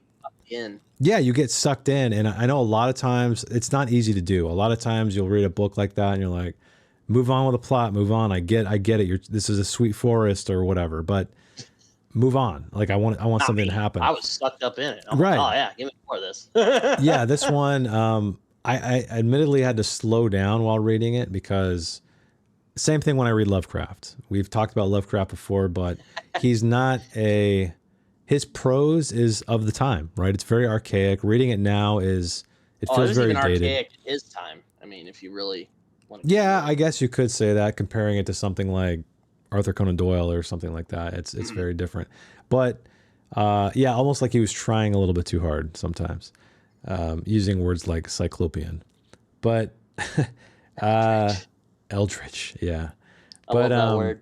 Yeah, you get sucked in, and I know a lot of times it's not easy to do. A lot of times you'll read a book like that, and you're like, "Move on with the plot. Move on. I get it. This is a sweet forest or whatever." But move on. Like I want something to happen. I was sucked up in it. I'm right. like, oh yeah, give me more of this. Yeah, this one. I admittedly had to slow down while reading it because same thing when I read Lovecraft. We've talked about Lovecraft before, but he's not a his prose is of the time, right? It's very archaic. Reading it now is it Oh, it feels was very even dated. archaic in his time. I mean, if you really want to get Yeah, into I it. guess you could say that comparing it to something like Arthur Conan Doyle or something like that. It's Mhm. very different. But yeah, almost like he was trying a little bit too hard sometimes, using words like cyclopean. But uh, Eldritch. Eldritch, yeah. I But love that word.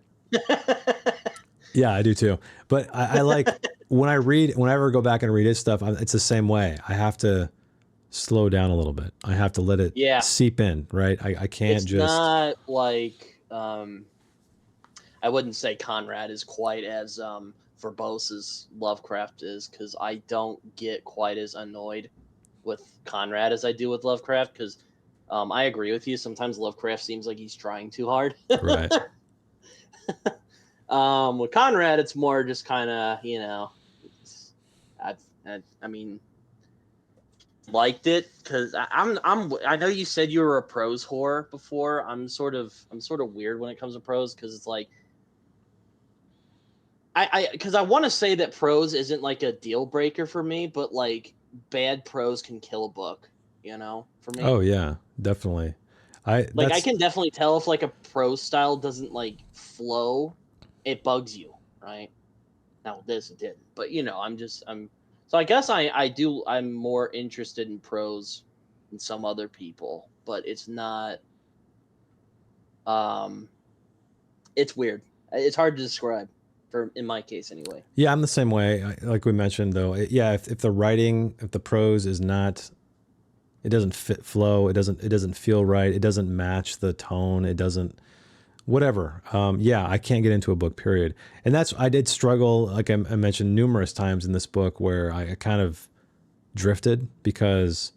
yeah, I do too. But I like whenever I go back and read his stuff, it's the same way. I have to slow down a little bit. I have to let it Yeah, seep in, right? I can't it's just, not like I wouldn't say Conrad is quite as verbose as Lovecraft is, because I don't get quite as annoyed with Conrad as I do with Lovecraft. Because I agree with you. Sometimes Lovecraft seems like he's trying too hard. right. With Conrad, it's more just kind of I mean liked it because I know you said you were a prose whore before. I'm sort of weird when it comes to prose because it's like I want to say that prose isn't like a deal breaker for me, but like bad prose can kill a book, for me. Oh yeah, definitely. I Like I that's can definitely tell if like a prose style doesn't like flow, it bugs you, right? Now this didn't, but I'm so I guess I'm more interested in prose than some other people, but it's not um it's weird. It's hard to describe for in my case anyway. yeah, I'm the same way. Like we mentioned though, yeah, if the writing, if the prose is not, it doesn't fit flow, it doesn't feel right, it doesn't match the tone, it doesn't whatever. Yeah, I can't get into a book, period. And that's I did struggle, like I mentioned numerous times in this book, where I kind of drifted because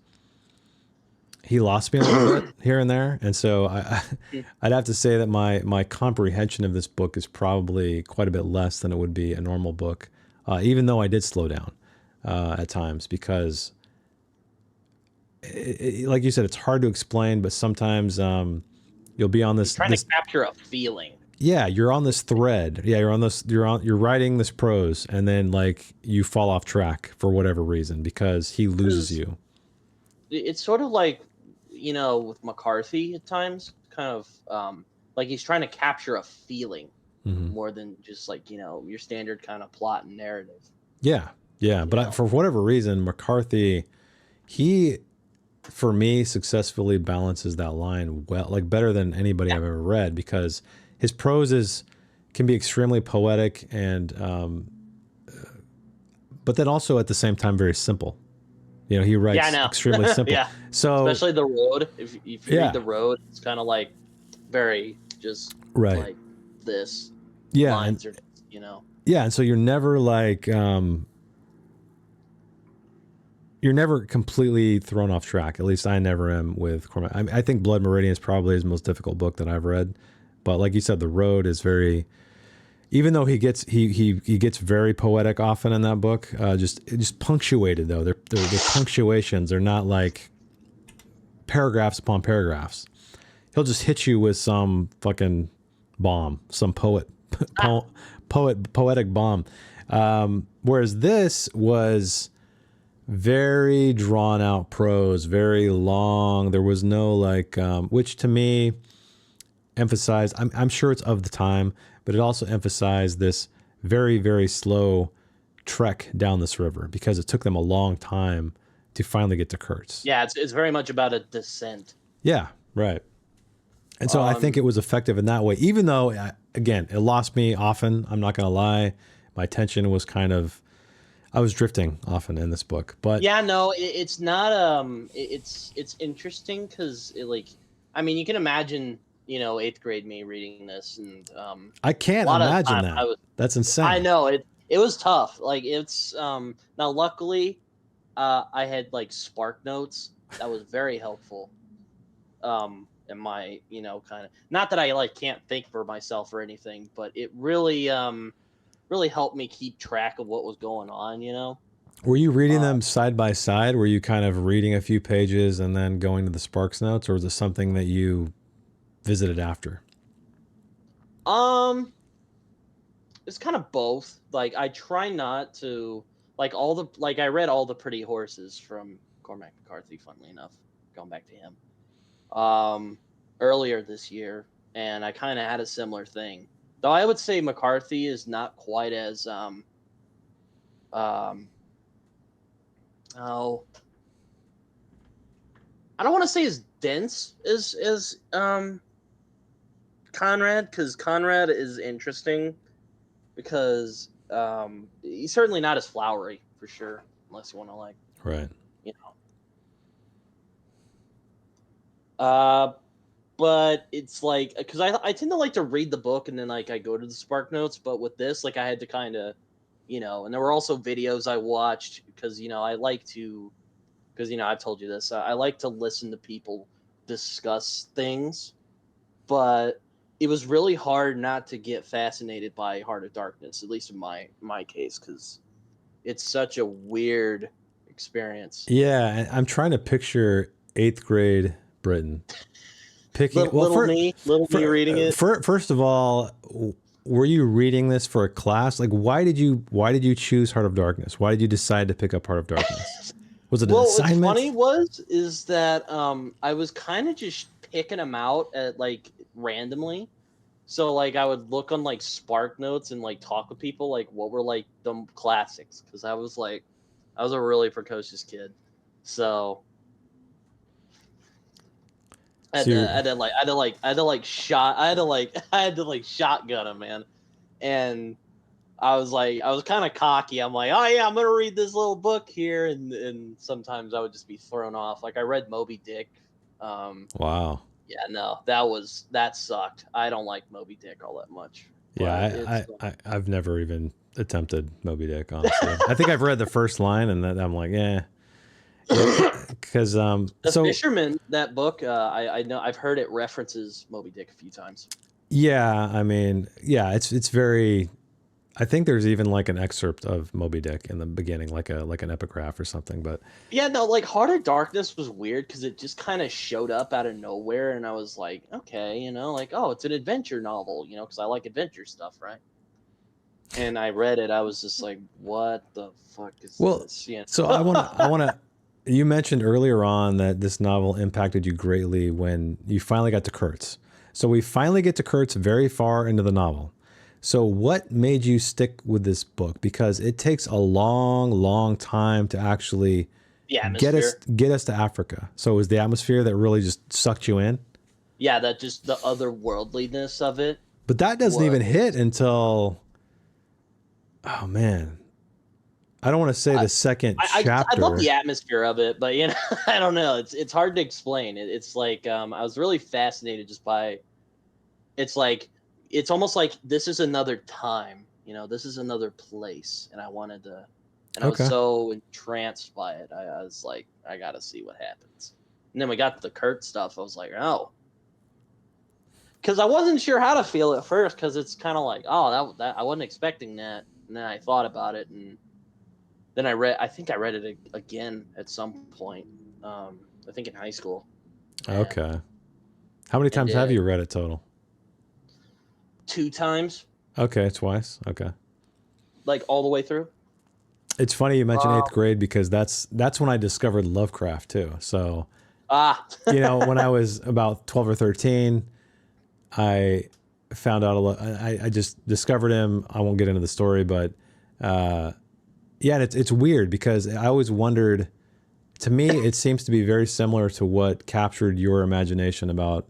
he lost me a little bit here and there, and so I'd have to say that my comprehension of this book is probably quite a bit less than it would be a normal book, even though I did slow down at times because, like you said, it's hard to explain. But sometimes you'll be on He's this trying to this capture a feeling. yeah, you're on this thread. Yeah, you're writing this prose, and then like you fall off track for whatever reason because he loses Because you. it's sort of like with McCarthy at times, kind of like he's trying to capture a feeling Hmm. more than just like your standard kind of plot and narrative. Yeah, yeah, You but know, for whatever reason, McCarthy, he for me successfully balances that line well, like better than anybody yeah, I've ever read because his prose is can be extremely poetic and but then also at the same time very simple. You know, he yeah, I writes know, extremely simple. yeah. So Especially the road. If you read yeah, the road, it's kind of like very just right, like this yeah, and lines are yeah, and so you're never like you're never completely thrown off track. At least I never am with Cormac. I think Blood Meridian is probably his most difficult book that I've read. But like you said, the road is very. Even though he gets very poetic often in that book, just punctuated though. They're punctuations. They're not like paragraphs upon paragraphs. He'll just hit you with some fucking bomb, some ah, poetic bomb. Whereas this was very drawn out prose, very long. There was no like, which to me emphasized. I'm sure it's of the time, but it also emphasized this very very slow trek down this river because it took them a long time to finally get to Kurtz. yeah. It's very much about a descent. Yeah, right. And so I think Um, it was effective in that way, even though again it lost me often. I'm not going to lie, my attention was kind of I was drifting often in this book, but Yeah, no, it's not. It's interesting because like, I mean, you can imagine, eighth grade me reading this, and I a can't lot of the imagine time that. That's I insane. know it was tough. Like it's now luckily, I had like Spark Notes that was very helpful. In my kind of not that I like can't think for myself or anything, but it really really helped me keep track of what was going on. Were you reading them side by side? Were you kind of reading a few pages and then going to the Sparks notes, or was it something that you visited after? Um, it's kind of both. Like I try not to like all the like I read all the Pretty Horses from Cormac McCarthy. Funnily enough, going back to him, um, earlier this year, and I kind of had a similar thing. Though I would say McCarthy is not quite as um oh I don't want to say as dense as Conrad, because Conrad is interesting because he's certainly not as flowery for sure, unless you want to like Right. you know. But it's like because I tend to like to read the book and then like I go to the Spark Notes, but with this like I had to kind of and there were also videos I watched because I like to because I've told you this I like to listen to people discuss things, but it was really hard not to get fascinated by Heart of Darkness, at least in my case, because it's such a weird experience. Yeah, and I'm trying to picture eighth grade Britain picking. Little, little me reading it. First of all, were you reading this for a class? Like, why did you choose Heart of Darkness? Why did you decide to pick up Heart of Darkness? Was it an Well, assignment? what's funny is that I was kind of just picking them out at like randomly. So like I would look on like Spark Notes and like talk with people like what were like the classics because I was a really precocious kid, so So you're, I had to like shotgun him, man, and I was kind of cocky. I'm like, oh yeah, I'm gonna read this little book here, and sometimes I would just be thrown off. Like I read Moby Dick. wow. Yeah, no, that sucked. I don't like Moby Dick all that much. But Yeah, it's I've never even attempted Moby Dick, honestly. I think I've read the first line and then I'm like, because The so Fisherman. That book, I know I've heard it references Moby Dick a few times. yeah, I mean, yeah, it's very. I think there's even like an excerpt of Moby Dick in the beginning, like an epigraph or something. But Yeah, no, like Heart of Darkness was weird because it just kind of showed up out of nowhere, and I was like, okay, like, oh, it's an adventure novel, because I like adventure stuff, right? And I read it, I was just like, what the fuck is well, this? so I want to. You mentioned earlier on that this novel impacted you greatly when you finally got to Kurtz. So we finally get to Kurtz very far into the novel. So what made you stick with this book? Because it takes a long, long time to actually The get us atmosphere. get us to Africa. So it was the atmosphere that really just sucked you in. Yeah, that just the otherworldliness of it But that doesn't was. even hit until, oh man, I don't want to say I, the second I love the chapter. atmosphere of it, but I don't know. It's hard to explain. It's like I was really fascinated just by. It's like it's almost like this is another time. This is another place, and I wanted to, and I was Okay. so entranced by it. I was like, I got to see what happens. And then we got to the Kurt stuff. I was like, oh, because I wasn't sure how to feel at first. Because it's kind of like, oh, that I wasn't expecting that. And then I thought about it, and then I think I read it again at some point. I think in high school. And Okay. How many and times have you read it total? 2 times, Okay, twice. Okay. like all the way through. It's funny you mentioned eighth Um, grade because that's when I discovered Lovecraft too. So, ah, when I was about 12 or 13, I found out I just discovered him. I won't get into the story, but yeah, and it's weird because I always wondered. To me, it seems to be very similar to what captured your imagination about,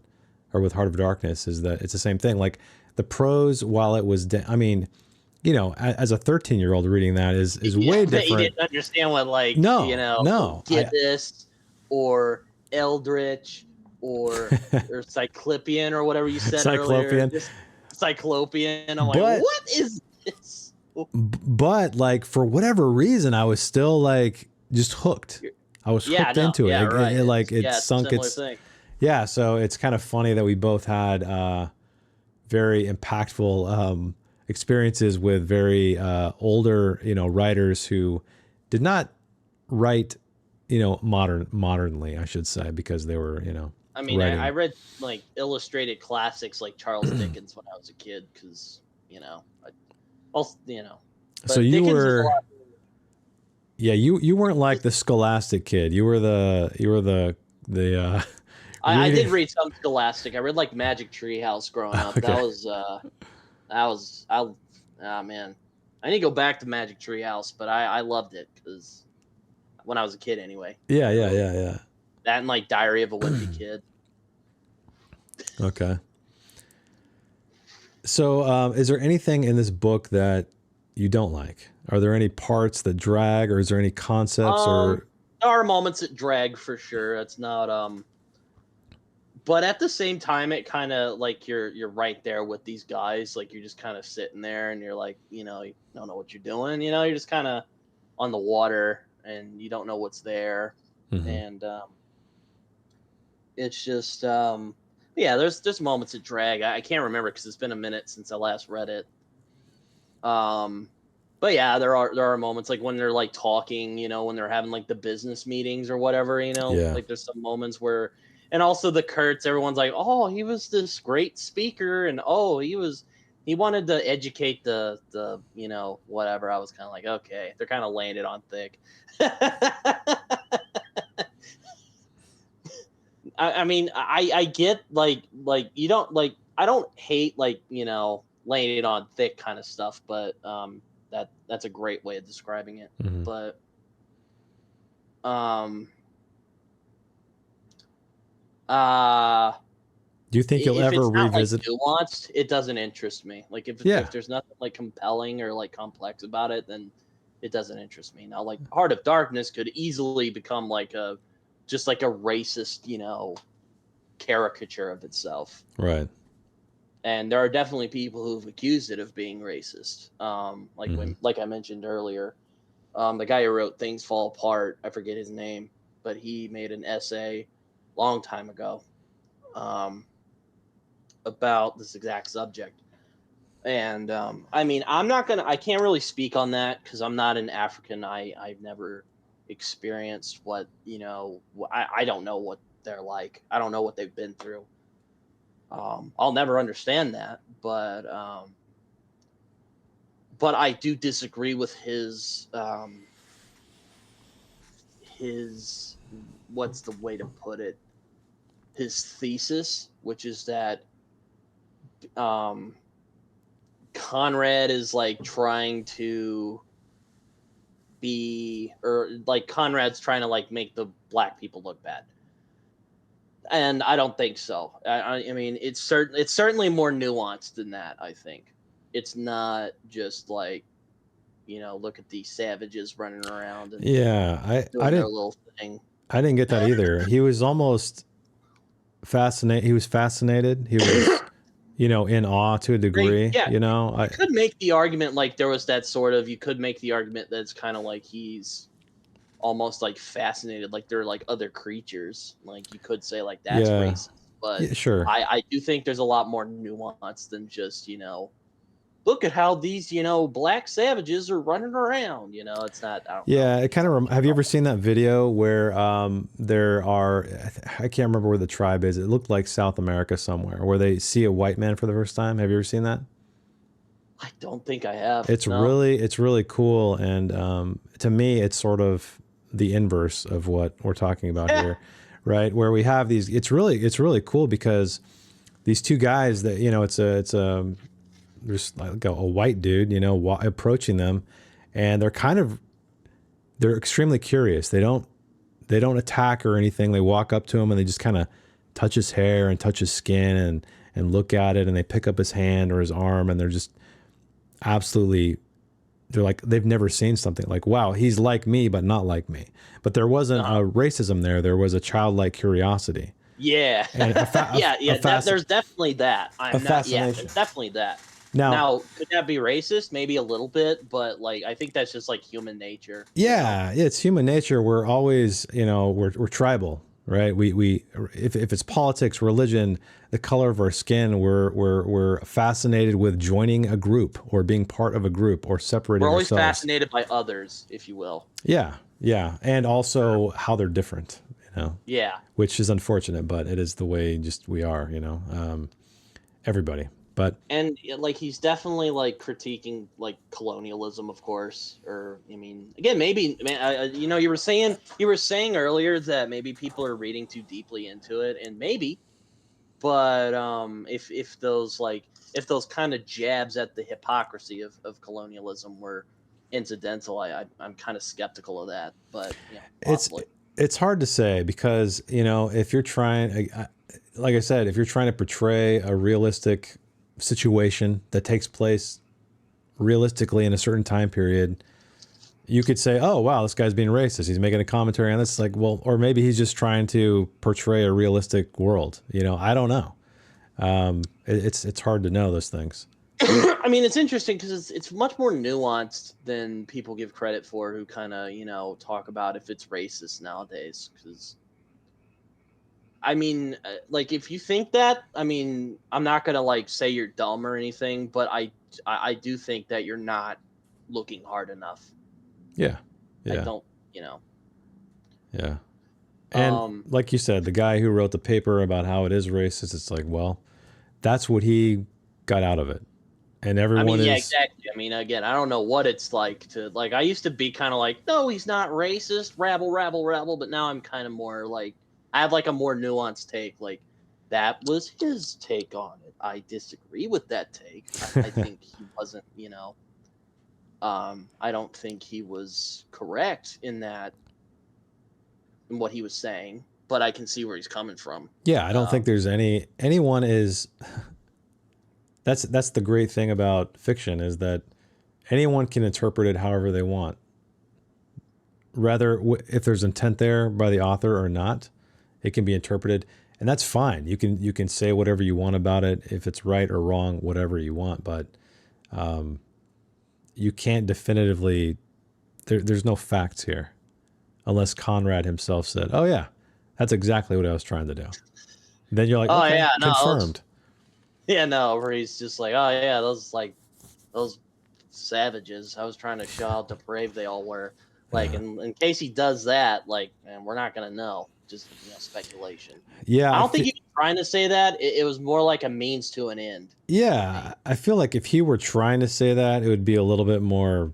or with Heart of Darkness, is that it's the same thing. Like the prose, while it was, I mean, as a 13-year-old reading that is yeah, way but you different. didn't understand what like No, Gibbous or Eldritch or Cyclopean or whatever you said earlier. Cyclopean, Just Cyclopean. I'm like, but what is this? but like for whatever reason, I was still like just hooked. I was Yeah, hooked no, into it. yeah, right. It It's a sunk similar its. thing. Yeah, so it's kind of funny that we both had very impactful experiences with very older, writers who did not write, modernly, I should say, because they were, I mean, writing. I read like illustrated classics like Charles Dickens when I was a kid because also So but you Dickens was a were, lot. yeah, you weren't like the scholastic kid. You were the I did reading. read some Scholastic. I read like Magic Tree House growing up. Okay. Man, I need to go back to Magic Tree House, but I loved it because when I was a kid anyway. Yeah, I yeah, really yeah, yeah. that and like Diary of a Wimpy Kid. Okay. So, is there anything in this book that you don't like? Are there any parts that drag, or is there any concepts or? There are moments that drag for sure. It's not but at the same time it kind of like you're right there with these guys, like you're just kind of sitting there and you're like, you don't know what you're doing, you're just kind of on the water and you don't know what's there. Mhm. And it's just yeah, there's moments that drag. I can't remember because it's been a minute since I last read it. But yeah, there are moments like when they're like talking, when they're having like the business meetings or whatever, Yeah. like there's some moments where, and also the Kurtz, everyone's like, oh, he was this great speaker, and oh, he wanted to educate the whatever. I was kind of like, okay, they're kind of laying it on thick. I mean, I get like you don't like, I don't hate like laying it on thick kind of stuff, but that's a great way of describing it. Mhm. But um Do you think you'll if ever it's not like revisit? nuanced, it doesn't interest me. Like Yeah. if there's nothing like compelling or like complex about it, then it doesn't interest me. Now, like Heart of Darkness could easily become like just like a racist, caricature of itself. Right. And there are definitely people who've accused it of being racist. Like I mentioned earlier, the guy who wrote Things Fall Apart, I forget his name, but he made an essay long time ago about this exact subject. And I mean, I can't really speak on that because I'm not an African. I've never experienced what, I don't know what they're like. I don't know what they've been through. I'll never understand that, but I do disagree with his what's the way to put it? His thesis, which is that Conrad is like trying to Conrad's trying to like make the black people look bad. And I don't think so. I mean, it's certainly more nuanced than that. I think it's not just like, look at these savages running around and Yeah, doing their little thing. I didn't get that either. He was almost fascinated. He was fascinated. He was, in awe to a degree. Yeah, I could make the argument like there was that sort of. You could make the argument that it's kind of like he's almost like fascinated, like they're like other creatures. Like you could say like that's Yeah. racist, but Yeah, sure. I do think there's a lot more nuance than just look at how these black savages are running around. It's not. I don't know. Yeah, it kind of. Have you ever seen that video where there are? I can't remember where the tribe is. It looked like South America somewhere, where they see a white man for the first time. Have you ever seen that? I don't think I have. It's No. really cool, and to me, it's sort of the inverse of what we're talking about here, right? Where we have these. It's really cool because these two guys that it's a there's like a white dude approaching them, and they're extremely curious. They don't attack or anything. They walk up to him and they just kind of touch his hair and touch his skin and look at it, and they pick up his hand or his arm, and they're just absolutely, they're like, they've never seen something like, wow, he's like me, but not like me. But there wasn't a racism there. There was a childlike curiosity. Yeah. And there's definitely that. Fascination. There's definitely that. Now, could that be racist? Maybe a little bit, but like I think that's just like human nature. Yeah, it's human nature. We're always, we're tribal, right? If it's politics, religion, the color of our skin, we're fascinated with joining a group or being part of a group or separating We're always ourselves. fascinated by others, if you will. Yeah, yeah, and also how they're different, Yeah. which is unfortunate, but it is the way just we are, everybody. But And like he's definitely like critiquing like colonialism, of course. Or I mean, again, maybe man, you were saying earlier that maybe people are reading too deeply into it, and maybe, but if those kind of jabs at the hypocrisy of colonialism were incidental, I'm kind of skeptical of that. But it's possibly. it's hard to say because if you're trying, like I said, if you're trying to portray a realistic situation that takes place realistically in a certain time period, you could say, "Oh, wow, this guy's being racist. He's making a commentary on this." Like, well, or maybe he's just trying to portray a realistic world. I don't know. It's hard to know those things. I mean, it's interesting because it's much more nuanced than people give credit for, who kind of talk about if it's racist nowadays. Because I mean, like if you think that, I mean, I'm not gonna like say you're dumb or anything, but I do think that you're not looking hard enough. Yeah, I yeah, don't, you know. yeah. And Um, like you said, the guy who wrote the paper about how it is racist, it's like, well, that's what he got out of it, and I everyone mean, yeah, is. exactly. I mean, again, I don't know what it's like to like. I used to be kind of like, no, he's not racist, rabble, rabble, rabble. But now I'm kind of more like, I have like a more nuanced take. Like, that was his take on it. I disagree with that take. I think he wasn't, I don't think he was correct in that, in what he was saying. But I can see where he's coming from. Yeah, I don't think there's anyone is. That's the great thing about fiction is that anyone can interpret it however they want. Rather, if there's intent there by the author or not, it can be interpreted, and that's fine. You can say whatever you want about it, if it's right or wrong, whatever you want, but you can't definitively. There's no facts here, unless Conrad himself said, "Oh yeah, that's exactly what I was trying to do." Then you're like, Oh "Okay, yeah, no, confirmed." yeah, no, where he's just like, oh yeah, those savages. I was trying to show how depraved they all were. Like, Yeah, in case he does that, like, and we're not gonna know. Just speculation. yeah, I don't think he was trying to say that. It was more like a means to an end. I yeah. think. I feel like if he were trying to say that, it would be a little bit more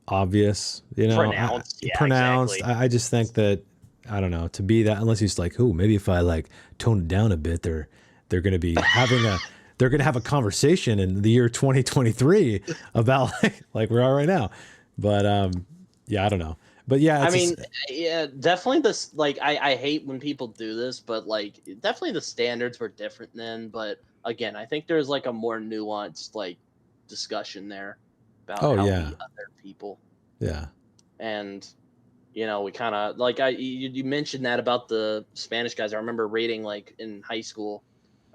obvious, Pronounced. Yeah, pronounced. exactly. I just think that I don't know to be that unless he's like, oh, maybe if I like tone it down a bit, they're going to be having a they're going to have a conversation in the year 2023 about like we are right now. But yeah, I don't know. But yeah, I it's mean, yeah, definitely this. Like, I hate when people do this, but like, definitely the standards were different then. But again, I think there's like a more nuanced like discussion there about oh how yeah, we other people. yeah, And we kind of like you mentioned that about the Spanish guys. I remember reading like in high school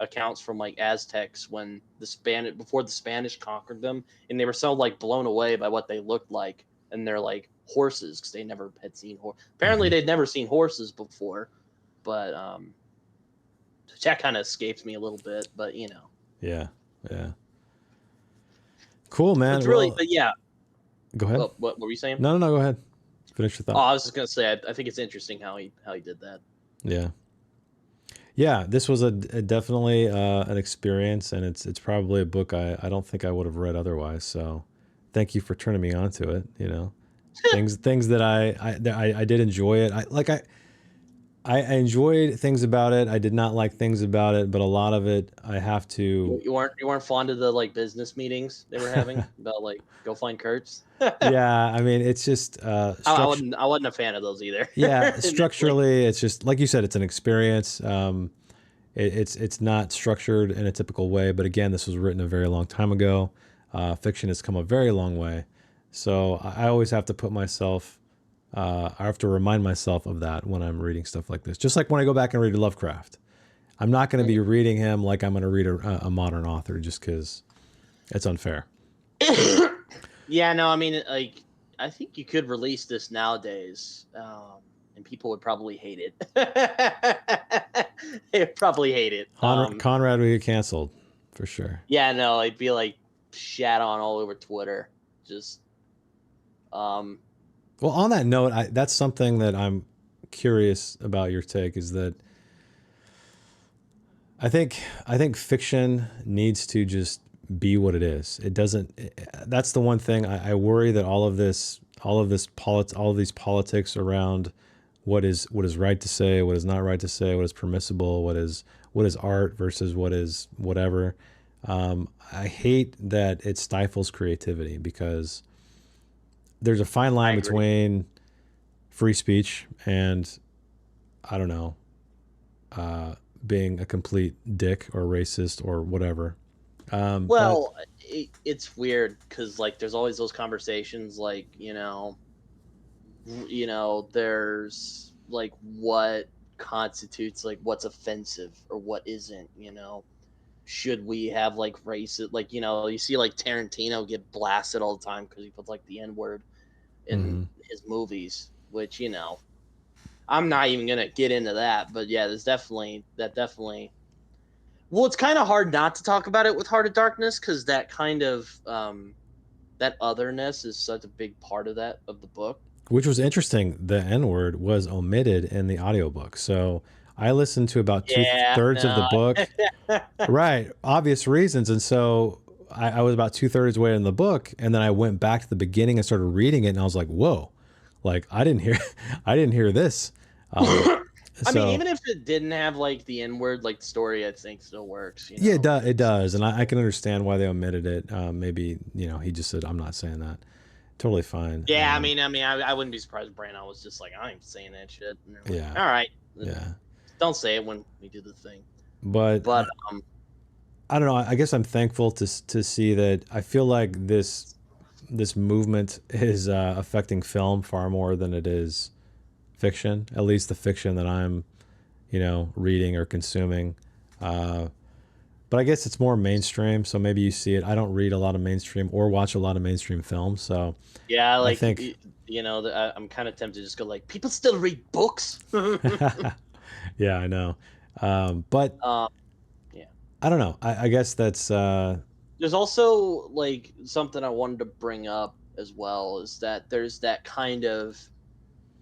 accounts from like Aztecs when the Spanish before the Spanish conquered them, and they were so like blown away by what they looked like, and they're like horses because they never had seen horse. Apparently, hmm they'd never seen horses before, but that kind of escapes me a little bit. But yeah, yeah. Cool, it's man. really, Well, but yeah. go ahead. What were you saying? No, no, no. Go ahead. Finish your Oh, thought. I was just gonna say I think it's interesting how he did that. Yeah. Yeah, this was a definitely an experience, and it's probably a book I don't think I would have read otherwise. So, thank you for turning me on to it. Things that I did enjoy it. I enjoyed things about it. I did not like things about it, but a lot of it I have You, to. you weren't fond of the like business meetings they were having about like go find Kurtz. I, Yeah, I mean it's just structure. I wasn't a fan of those either. Yeah, And that's like, structurally, it's just like you said, it's an experience. It's not structured in a typical way, but again, this was written a very long time ago. Fiction has come a very long way, so I always have to put myself. I have to remind myself of that when I'm reading stuff like this. Just like when I go back and read Lovecraft, I'm not going to be reading him like I'm going to read a modern author just because it's unfair. yeah, no, I mean, like, I think you could release this nowadays, and people would probably hate it. They would probably hate it. Conrad would get canceled for sure. Yeah, no, it'd be like shat on all over Twitter. Just um Well, on that note, that's something that I'm curious about your take is that I think fiction needs to just be what it is. It doesn't. That's the one thing I worry that all of these politics around what is right to say, what is not right to say, what is permissible, what is art versus what is whatever. I hate that it stifles creativity because there's a fine line between free speech and I don't know, being a complete dick or racist or whatever. well, it's weird because like there's always those conversations like there's like what constitutes like what's offensive or what isn't. Should we have like racist like you see like Tarantino get blasted all the time because he puts like the N-word in his movies, which I'm not even gonna get into that, but yeah, there's definitely well, it's kind of hard not to talk about it with Heart of Darkness because that kind of that otherness is such a big part of the book. Which was interesting. The N-word was omitted in the audiobook. So I listened to about two-thirds of the book. Right. Obvious reasons. And so I was about 2/3 way in the book. And then I went back to the beginning and started reading it. And I was like, whoa, like I didn't hear this. I mean, even if it didn't have like the N-word, like the story, I think still works. Yeah, it does. And I can understand why they omitted it. Maybe, he just said, I'm not saying that. Totally fine. Yeah, I wouldn't be surprised if Brandon was just like, I ain't saying that shit. Like, yeah. All right. Yeah. Don't say it when we do the thing. But I don't know. I guess I'm thankful to see that. I feel like this movement is affecting film far more than it is fiction. At least the fiction that I'm, reading or consuming. But I guess it's more mainstream, so maybe you see it. I don't read a lot of mainstream or watch a lot of mainstream films, so yeah, I think I'm kind of tempted to just go like, people still read books. Yeah, I know, but yeah, I don't know. I guess that's. There's also like something I wanted to bring up as well is that there's that kind of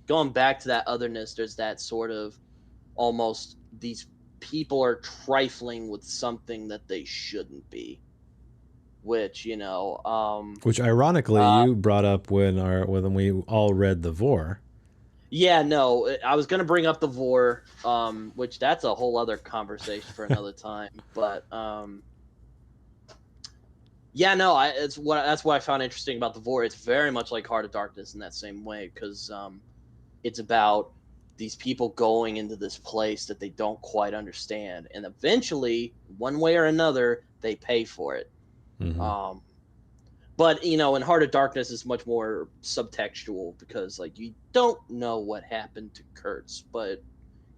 going back to that otherness. There's that sort of almost these people are trifling with something that they shouldn't be, which which ironically you brought up when we all read the Vor. Yeah, no, I was gonna bring up the Vor, which that's a whole other conversation for another time. But yeah, no, that's what I found interesting about the Vor. It's very much like Heart of Darkness in that same way because it's about these people going into this place that they don't quite understand, and eventually, one way or another, they pay for it. Mm-hmm. But in Heart of Darkness is much more subtextual because like you don't know what happened to Kurtz, but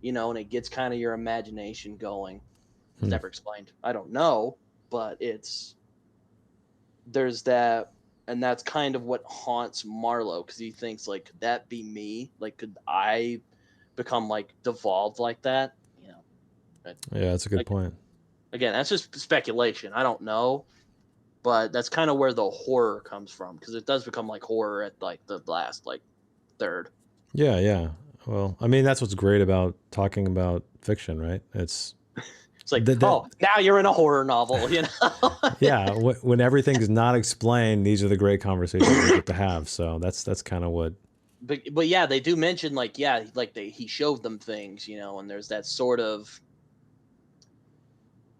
and it gets kind of your imagination going. It's never explained. I don't know, but there's that, and that's kind of what haunts Marlowe because he thinks like, could that be me? Like, could I become like devolved like that? Yeah, that's a good point. Again, that's just speculation. I don't know, but that's kind of where the horror comes from because it does become like horror at like the last like third. Yeah. Well, I mean, that's what's great about talking about fiction, right? It's like, now you're in a horror novel, Yeah, when everything's not explained, these are the great conversations we get to have. So that's kind of what. But yeah, they do mention like he showed them things, and there's that sort of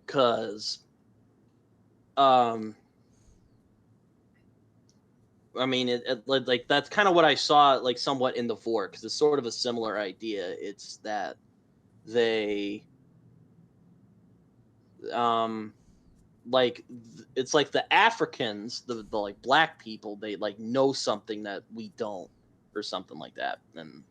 because I mean, like that's kind of what I saw like somewhat in the Vor because it's sort of a similar idea. It's that they like it's like the Africans, the like black people, they like know something that we don't or something like that. And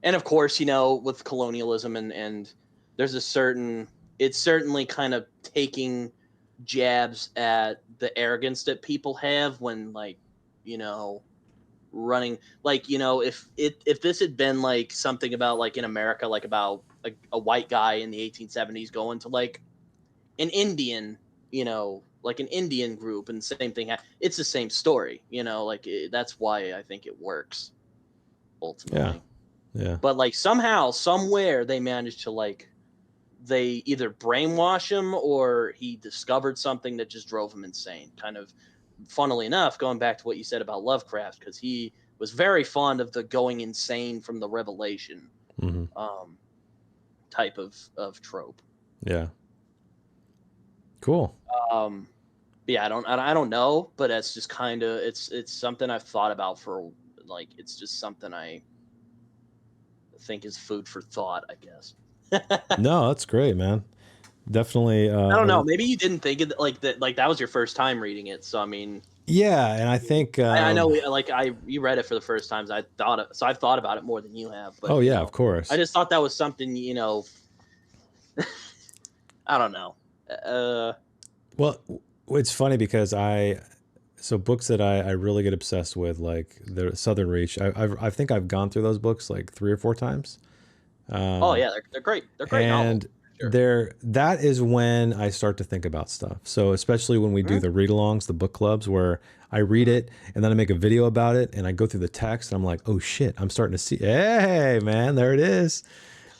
of course, with colonialism and there's it's certainly kind of taking jabs at the arrogance that people have when like, running, like, if this had been like something about like in America, like about a white guy in the 1870s going to like an Indian, like an Indian group, and the same thing. It's the same story, like that's why I think it works Yeah. ultimately. Yeah. But like somehow, somewhere, they managed to like they either brainwash him or he discovered something that just drove him insane. Kind of, funnily enough, going back to what you said about Lovecraft, because he was very fond of the going insane from the revelation Hmm. um, type of trope. Yeah. Cool. Um, yeah, I don't know, but it's just kind of it's something I've thought about for, like, it's just something I think is food for thought, I guess. No, that's great, man. Definitely. I don't know. Maybe you didn't think of like that. Like that was your first time reading it, so I mean, Yeah, and I think. I know, like you read it for the first time. So I've thought about it more than you have. But Oh yeah, of I course. just thought that was something. I don't know. Well, it's funny because so books that I really get obsessed with, like the Southern Reach. I think I've gone through those books like 3 or 4 times. Oh Um, yeah, they're great. They're great novels. and Sure. that is when I start to think about stuff. So especially when we do Mhm. the read-alongs, the book clubs, where I read it and then I make a video about it and I go through the text and I'm like, oh shit, I'm starting to see. Hey man, there it is.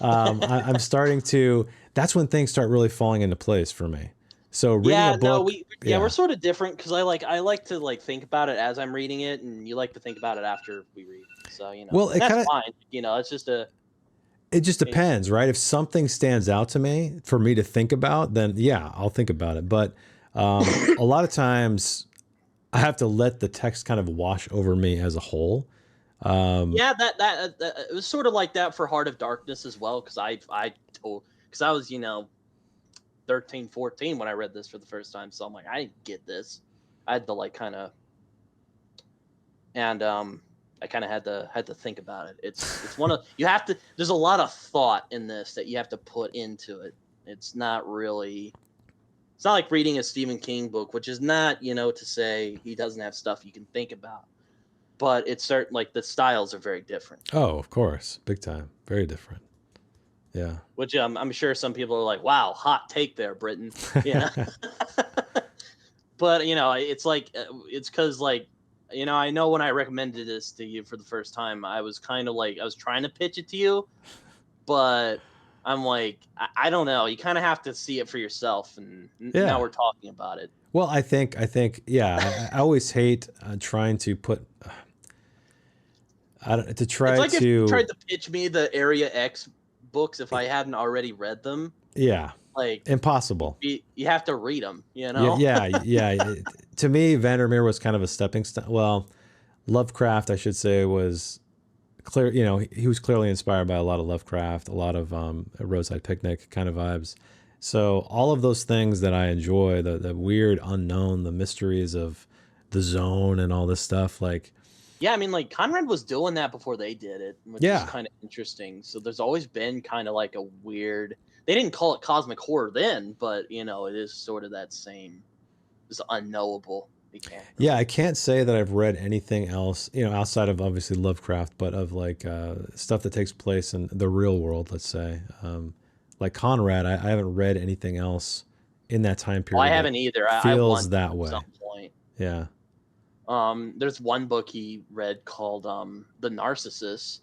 I'm starting to. That's when things start really falling into place for me. So reading a Yeah, no, book, we're yeah. sort of different because I like to like think about it as I'm reading it, and you like to think about it after we read. So Well, and that's fine. It's just a it just you know. depends, right? If something stands out to me for me to think about, then yeah, I'll think about it. But a lot of times I have to let the text kind of wash over me as a whole. Yeah, that it was sort of like that for Heart of Darkness as well, because I told because I was 13, 14 when I read this for the first time, so I'm like, I didn't get this. I had to like kind of and I kind of had to think about it. It's one of you have to. There's a lot of thought in this that you have to put into it. It's not really. It's not like reading a Stephen King book, which is not to say he doesn't have stuff you can think about, but it's certain like the styles are very different. Oh, of course, big time, very different. Yeah. Which I'm sure some people are like, "Wow, hot take there, Britton." You know, but it's like it's because like I know when I recommended this to you for the first time, I was kind of like I was trying to pitch it to you, but I'm like I don't know. You kind of have to see it for yourself, and now Yeah. we're talking about it. Well, I think, yeah. I always hate trying to put, I don't, to It's try like if you to, tried to pitch me the Area X books if I hadn't already read them. yeah, Like impossible. you have to read them, Yeah, yeah, yeah. To me, Vandermeer was kind of a stepping stone. Well, Lovecraft, I should say, was clear. He was clearly inspired by a lot of Lovecraft, a lot of Roadside Picnic kind of vibes. So all of those things that I enjoy, the weird unknown, the mysteries of the zone, and all this stuff, like Yeah, I mean, like Conrad was doing that before they did it, which is yeah, kind of interesting. So there's always been kind of like a weird. They didn't call it cosmic horror then, but it is sort of that same. It's unknowable. You can't yeah. really. I can't say that I've read anything else, outside of obviously Lovecraft, but of like stuff that takes place in the real world. Let's say, like Conrad, I haven't read anything else in that time Well, I period that haven't either. I feels want to that at way. some point. Yeah. There's one book he read called "The Narcissist."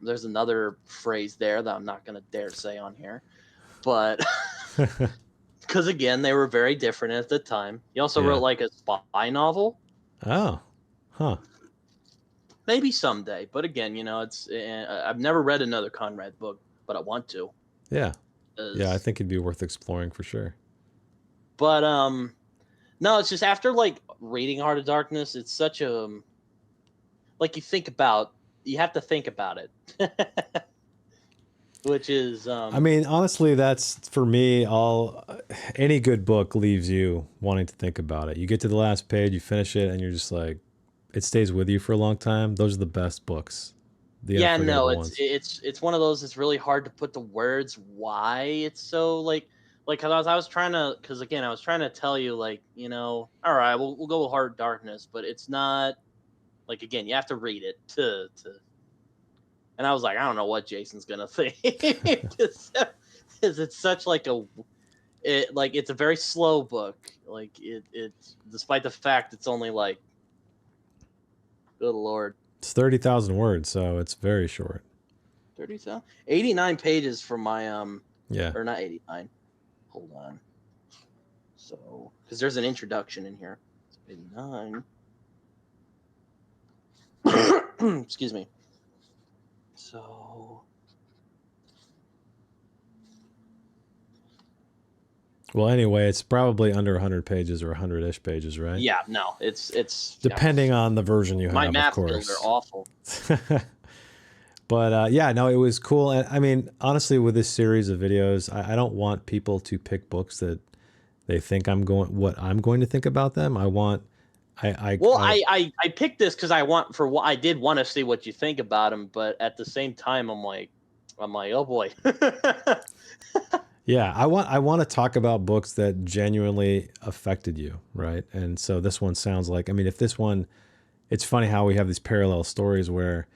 There's another phrase there that I'm not gonna dare say on here, but because again, they were very different at the time. He also wrote Yeah. like a spy novel. Oh. Huh. Maybe someday, but again, it's I've never read another Conrad book, but I want to. Yeah. Yeah. I Is think it'd be worth exploring for sure. but no, it's just after like reading Heart of Darkness, it's such a like you have to think about it, which is I mean, honestly, that's for me. Any good book leaves you wanting to think about it. You get to the last page, you finish it, and you're just like, it stays with you for a long time. Those are the best books, the yeah, no, unforgettable it's ones. it's it's one of those. It's really hard to put the words why it's so like because I was trying to because again I was trying to tell you like all right we'll go with Heart of Darkness, but it's not. Like again, you have to read it to. And I was like, I don't know what Jason's gonna think because it's such like it's a very slow book. Like it's despite the fact it's only like, good lord, It's 30,000 words, so it's very short. 30,000, 89 pages for my Yeah. or not 89. Hold on. So because there's an introduction in here. So 89. Excuse me. So Well, anyway, it's probably under 100 pages or 100-ish pages, right? yeah, no, it's Depending on the version you my have, of math skills course. are awful. But yeah, no, it was cool. And I mean, honestly, with this series of videos, I don't want people to pick books that they think what I'm going to think about them. I picked this because I did want to see what you think about him, but at the same time, I'm like, oh boy. Yeah, I want to talk about books that genuinely affected you, right? And so this one sounds like, I mean, if this one, it's funny how we have these parallel stories where,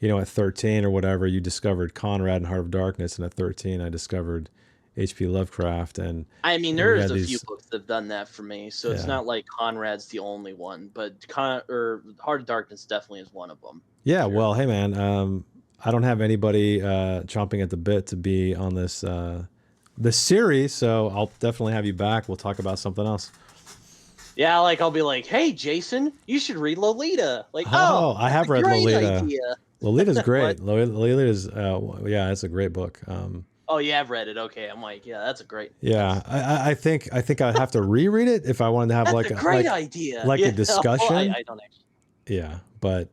at 13 or whatever, you discovered Conrad and Heart of Darkness, and at 13 I discovered H.P. Lovecraft, and I mean, we there's had a few books that have done that for me, so it's Yeah. not like Conrad's the only one, but Heart of Darkness definitely is one of them. Yeah, Sure. well, hey man, I don't have anybody chomping at the bit to be on this series, so I'll definitely have you back. We'll talk about something else. Yeah, like I'll be like, "Hey, Jason, you should read Lolita." Like, Oh, I have read great Lolita. idea. Lolita's great. Lolita's yeah, it's a great book. Oh yeah, I've read it. Okay, I'm like, yeah, that's a great. Yeah, I think I'd have to reread it if I wanted to have That's like a great idea. like Yeah. a discussion. I don't actually. Yeah, but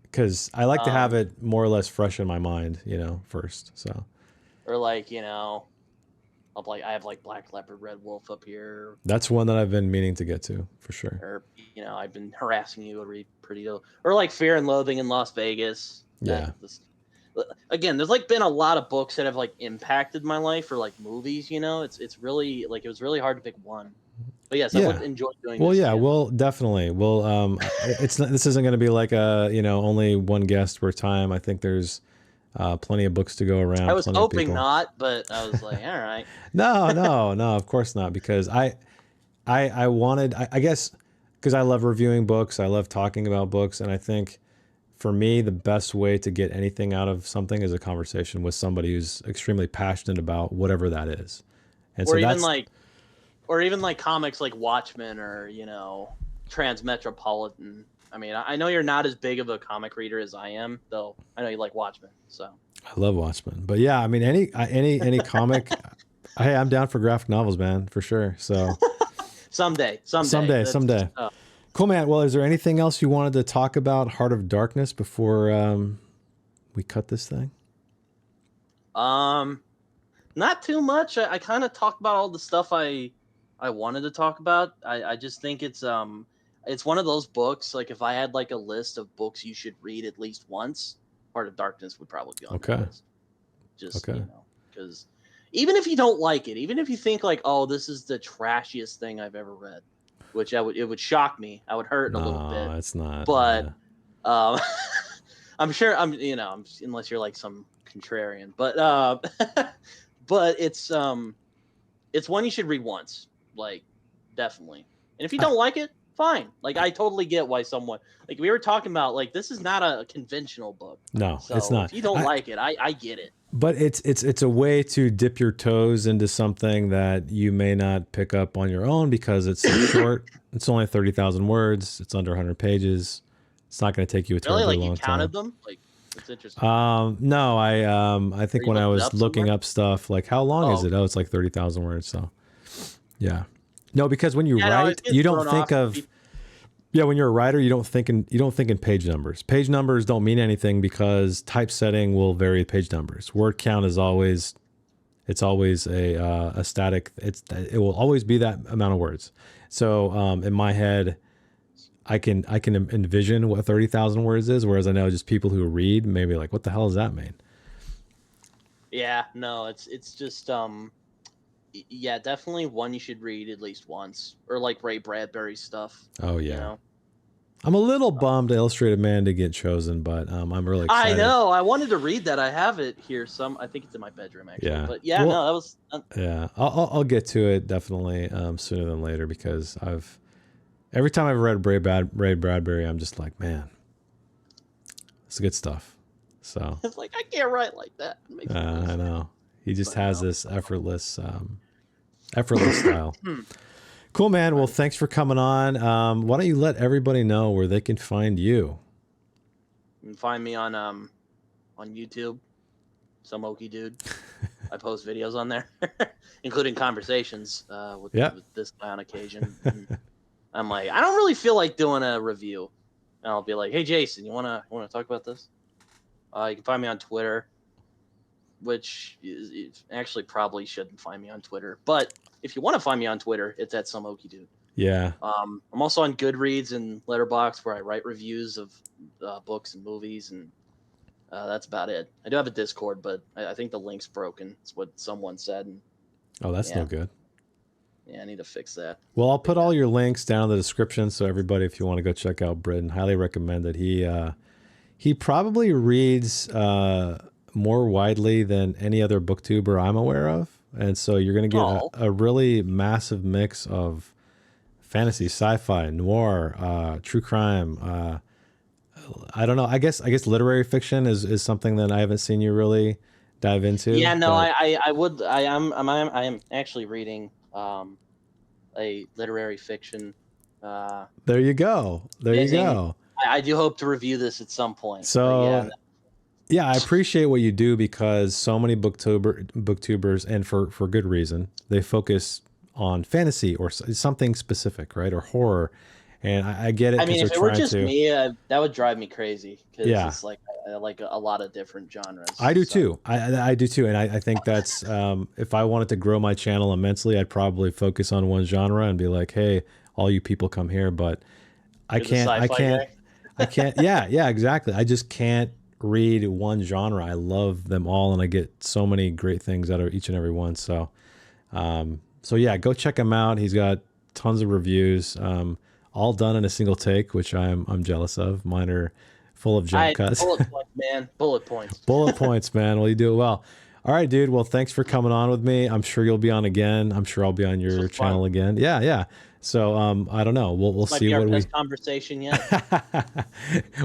because I like to have it more or less fresh in my mind, first. So. Or like I have like Black Leopard, Red Wolf up here. That's one that I've been meaning to get to for sure. Or I've been harassing you to read Pretty Little, or like Fear and Loathing in Las Vegas. Yeah. Again, there's like been a lot of books that have like impacted my life, or like movies. It's really like it was really hard to pick one. But yes, I would enjoy doing. Well, this yeah, again. well, definitely. Well, this isn't going to be like only one guest per time. I think there's plenty of books to go around. I was hoping not, but I was like, all right. No, of course not, because I wanted, I guess, because I love reviewing books, I love talking about books, and I think for me the best way to get anything out of something is a conversation with somebody who's extremely passionate about whatever that is. And or even like comics like Watchmen or Transmetropolitan. I mean, I know you're not as big of a comic reader as I am, though. I know you like Watchmen, so. I love Watchmen, but yeah, I mean, any comic. Hey, I'm down for graphic novels, man, for sure. So someday. Cool, man. Well, is there anything else you wanted to talk about Heart of Darkness before we cut this thing? Not too much. I kind of talked about all the stuff I wanted to talk about. I just think it's one of those books. Like if I had like a list of books you should read at least once, Heart of Darkness would probably be on that list. Just because even if you don't like it, even if you think like, oh, this is the trashiest thing I've ever read, which it would shock me. I would hurt a little bit. No, it's not. But I'm sure unless you're like some contrarian, but but it's one you should read once, like definitely. And if you don't like it, fine. Like I totally get why someone, like we were talking about, like this is not a conventional book. No, so it's not. If you don't like it, I get it. But it's a way to dip your toes into something that you may not pick up on your own because it's so short. It's only 30,000 words. It's under 100 pages. It's not going to take you a terribly long time. You counted them? Like, it's interesting. No, I think when I was looking up stuff, like how long is it? Oh, it's like 30,000 words. So yeah. No, because when you write, you don't think of, when you're a writer, you don't think in page numbers. Page numbers don't mean anything because typesetting will vary page numbers. Word count is always, it's always a static. It will always be that amount of words. So in my head, I can envision what 30,000 words is, whereas I know just people who read maybe like, what the hell does that mean? Yeah, no, it's just yeah, definitely one you should read at least once, or like Ray Bradbury stuff. Oh yeah. I'm a little bummed Illustrated Man to get chosen, but I'm really excited. I know. I wanted to read that. I have it here. I think it's in my bedroom actually. Yeah. But yeah, Well, no, that was. Yeah, I'll get to it definitely sooner than later because every time I've read Ray Bradbury, I'm just like, man, it's good stuff. So It's like I can't write like that. It makes me really I sad. know he just But has no. this effortless style. Cool, man. Well, thanks for coming on. Why don't you let everybody know where they can find you? You can find me on YouTube, some Okie dude. I post videos on there, including conversations with this guy on occasion. And I'm like, I don't really feel like doing a review, and I'll be like, hey Jason, you wanna talk about this? You can find me on Twitter, which is actually probably shouldn't find me on Twitter, but if you want to find me on Twitter, it's at some Okie dude. Yeah. I'm also on Goodreads and Letterboxd where I write reviews of books and movies, and that's about it. I do have a Discord, but I think the link's broken. It's what someone said. And, Oh, that's no good. Yeah, I need to fix that. Well, I'll put all your links down in the description, so everybody, if you want to go check out Britton, highly recommend it. He probably reads more widely than any other booktuber I'm aware of, and so you're going to get a really massive mix of fantasy, sci-fi, noir, true crime. I don't know. I guess literary fiction is something that I haven't seen you really dive into. Yeah, no, I am actually reading a literary fiction. There you go. You go. I do hope to review this at some point. So yeah, I appreciate what you do because so many booktubers, and for good reason, they focus on fantasy or something specific, right? Or horror. And I get it. I mean, if it were just me, that would drive me crazy. Because it's like I like a lot of different genres. I do too. I do too. And I think that's if I wanted to grow my channel immensely, I'd probably focus on one genre and be like, hey, all you people come here. But I can't. Yeah, exactly. I just can't read one genre. I love them all, and I get so many great things out of each and every one. So, yeah, go check him out. He's got tons of reviews, all done in a single take, which I'm jealous of. Mine are full of jump cuts. Bullet points, man. Bullet points. Bullet points, man. Well, you do it well. All right, dude. Well, thanks for coming on with me. I'm sure you'll be on again. I'm sure I'll be on your channel again. Yeah. So I don't know. We'll see what we conversation yet.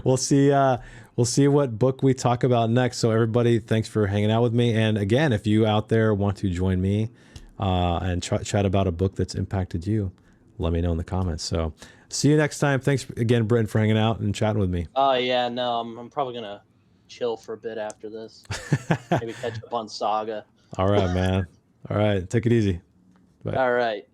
We'll see what book we talk about next. So everybody, thanks for hanging out with me. And again, if you out there want to join me and chat about a book that's impacted you, let me know in the comments. So see you next time. Thanks again, Britton, for hanging out and chatting with me. Oh yeah, no, I'm probably gonna chill for a bit after this. Maybe catch up on Saga. All right, man. All right, take it easy. Bye. All right.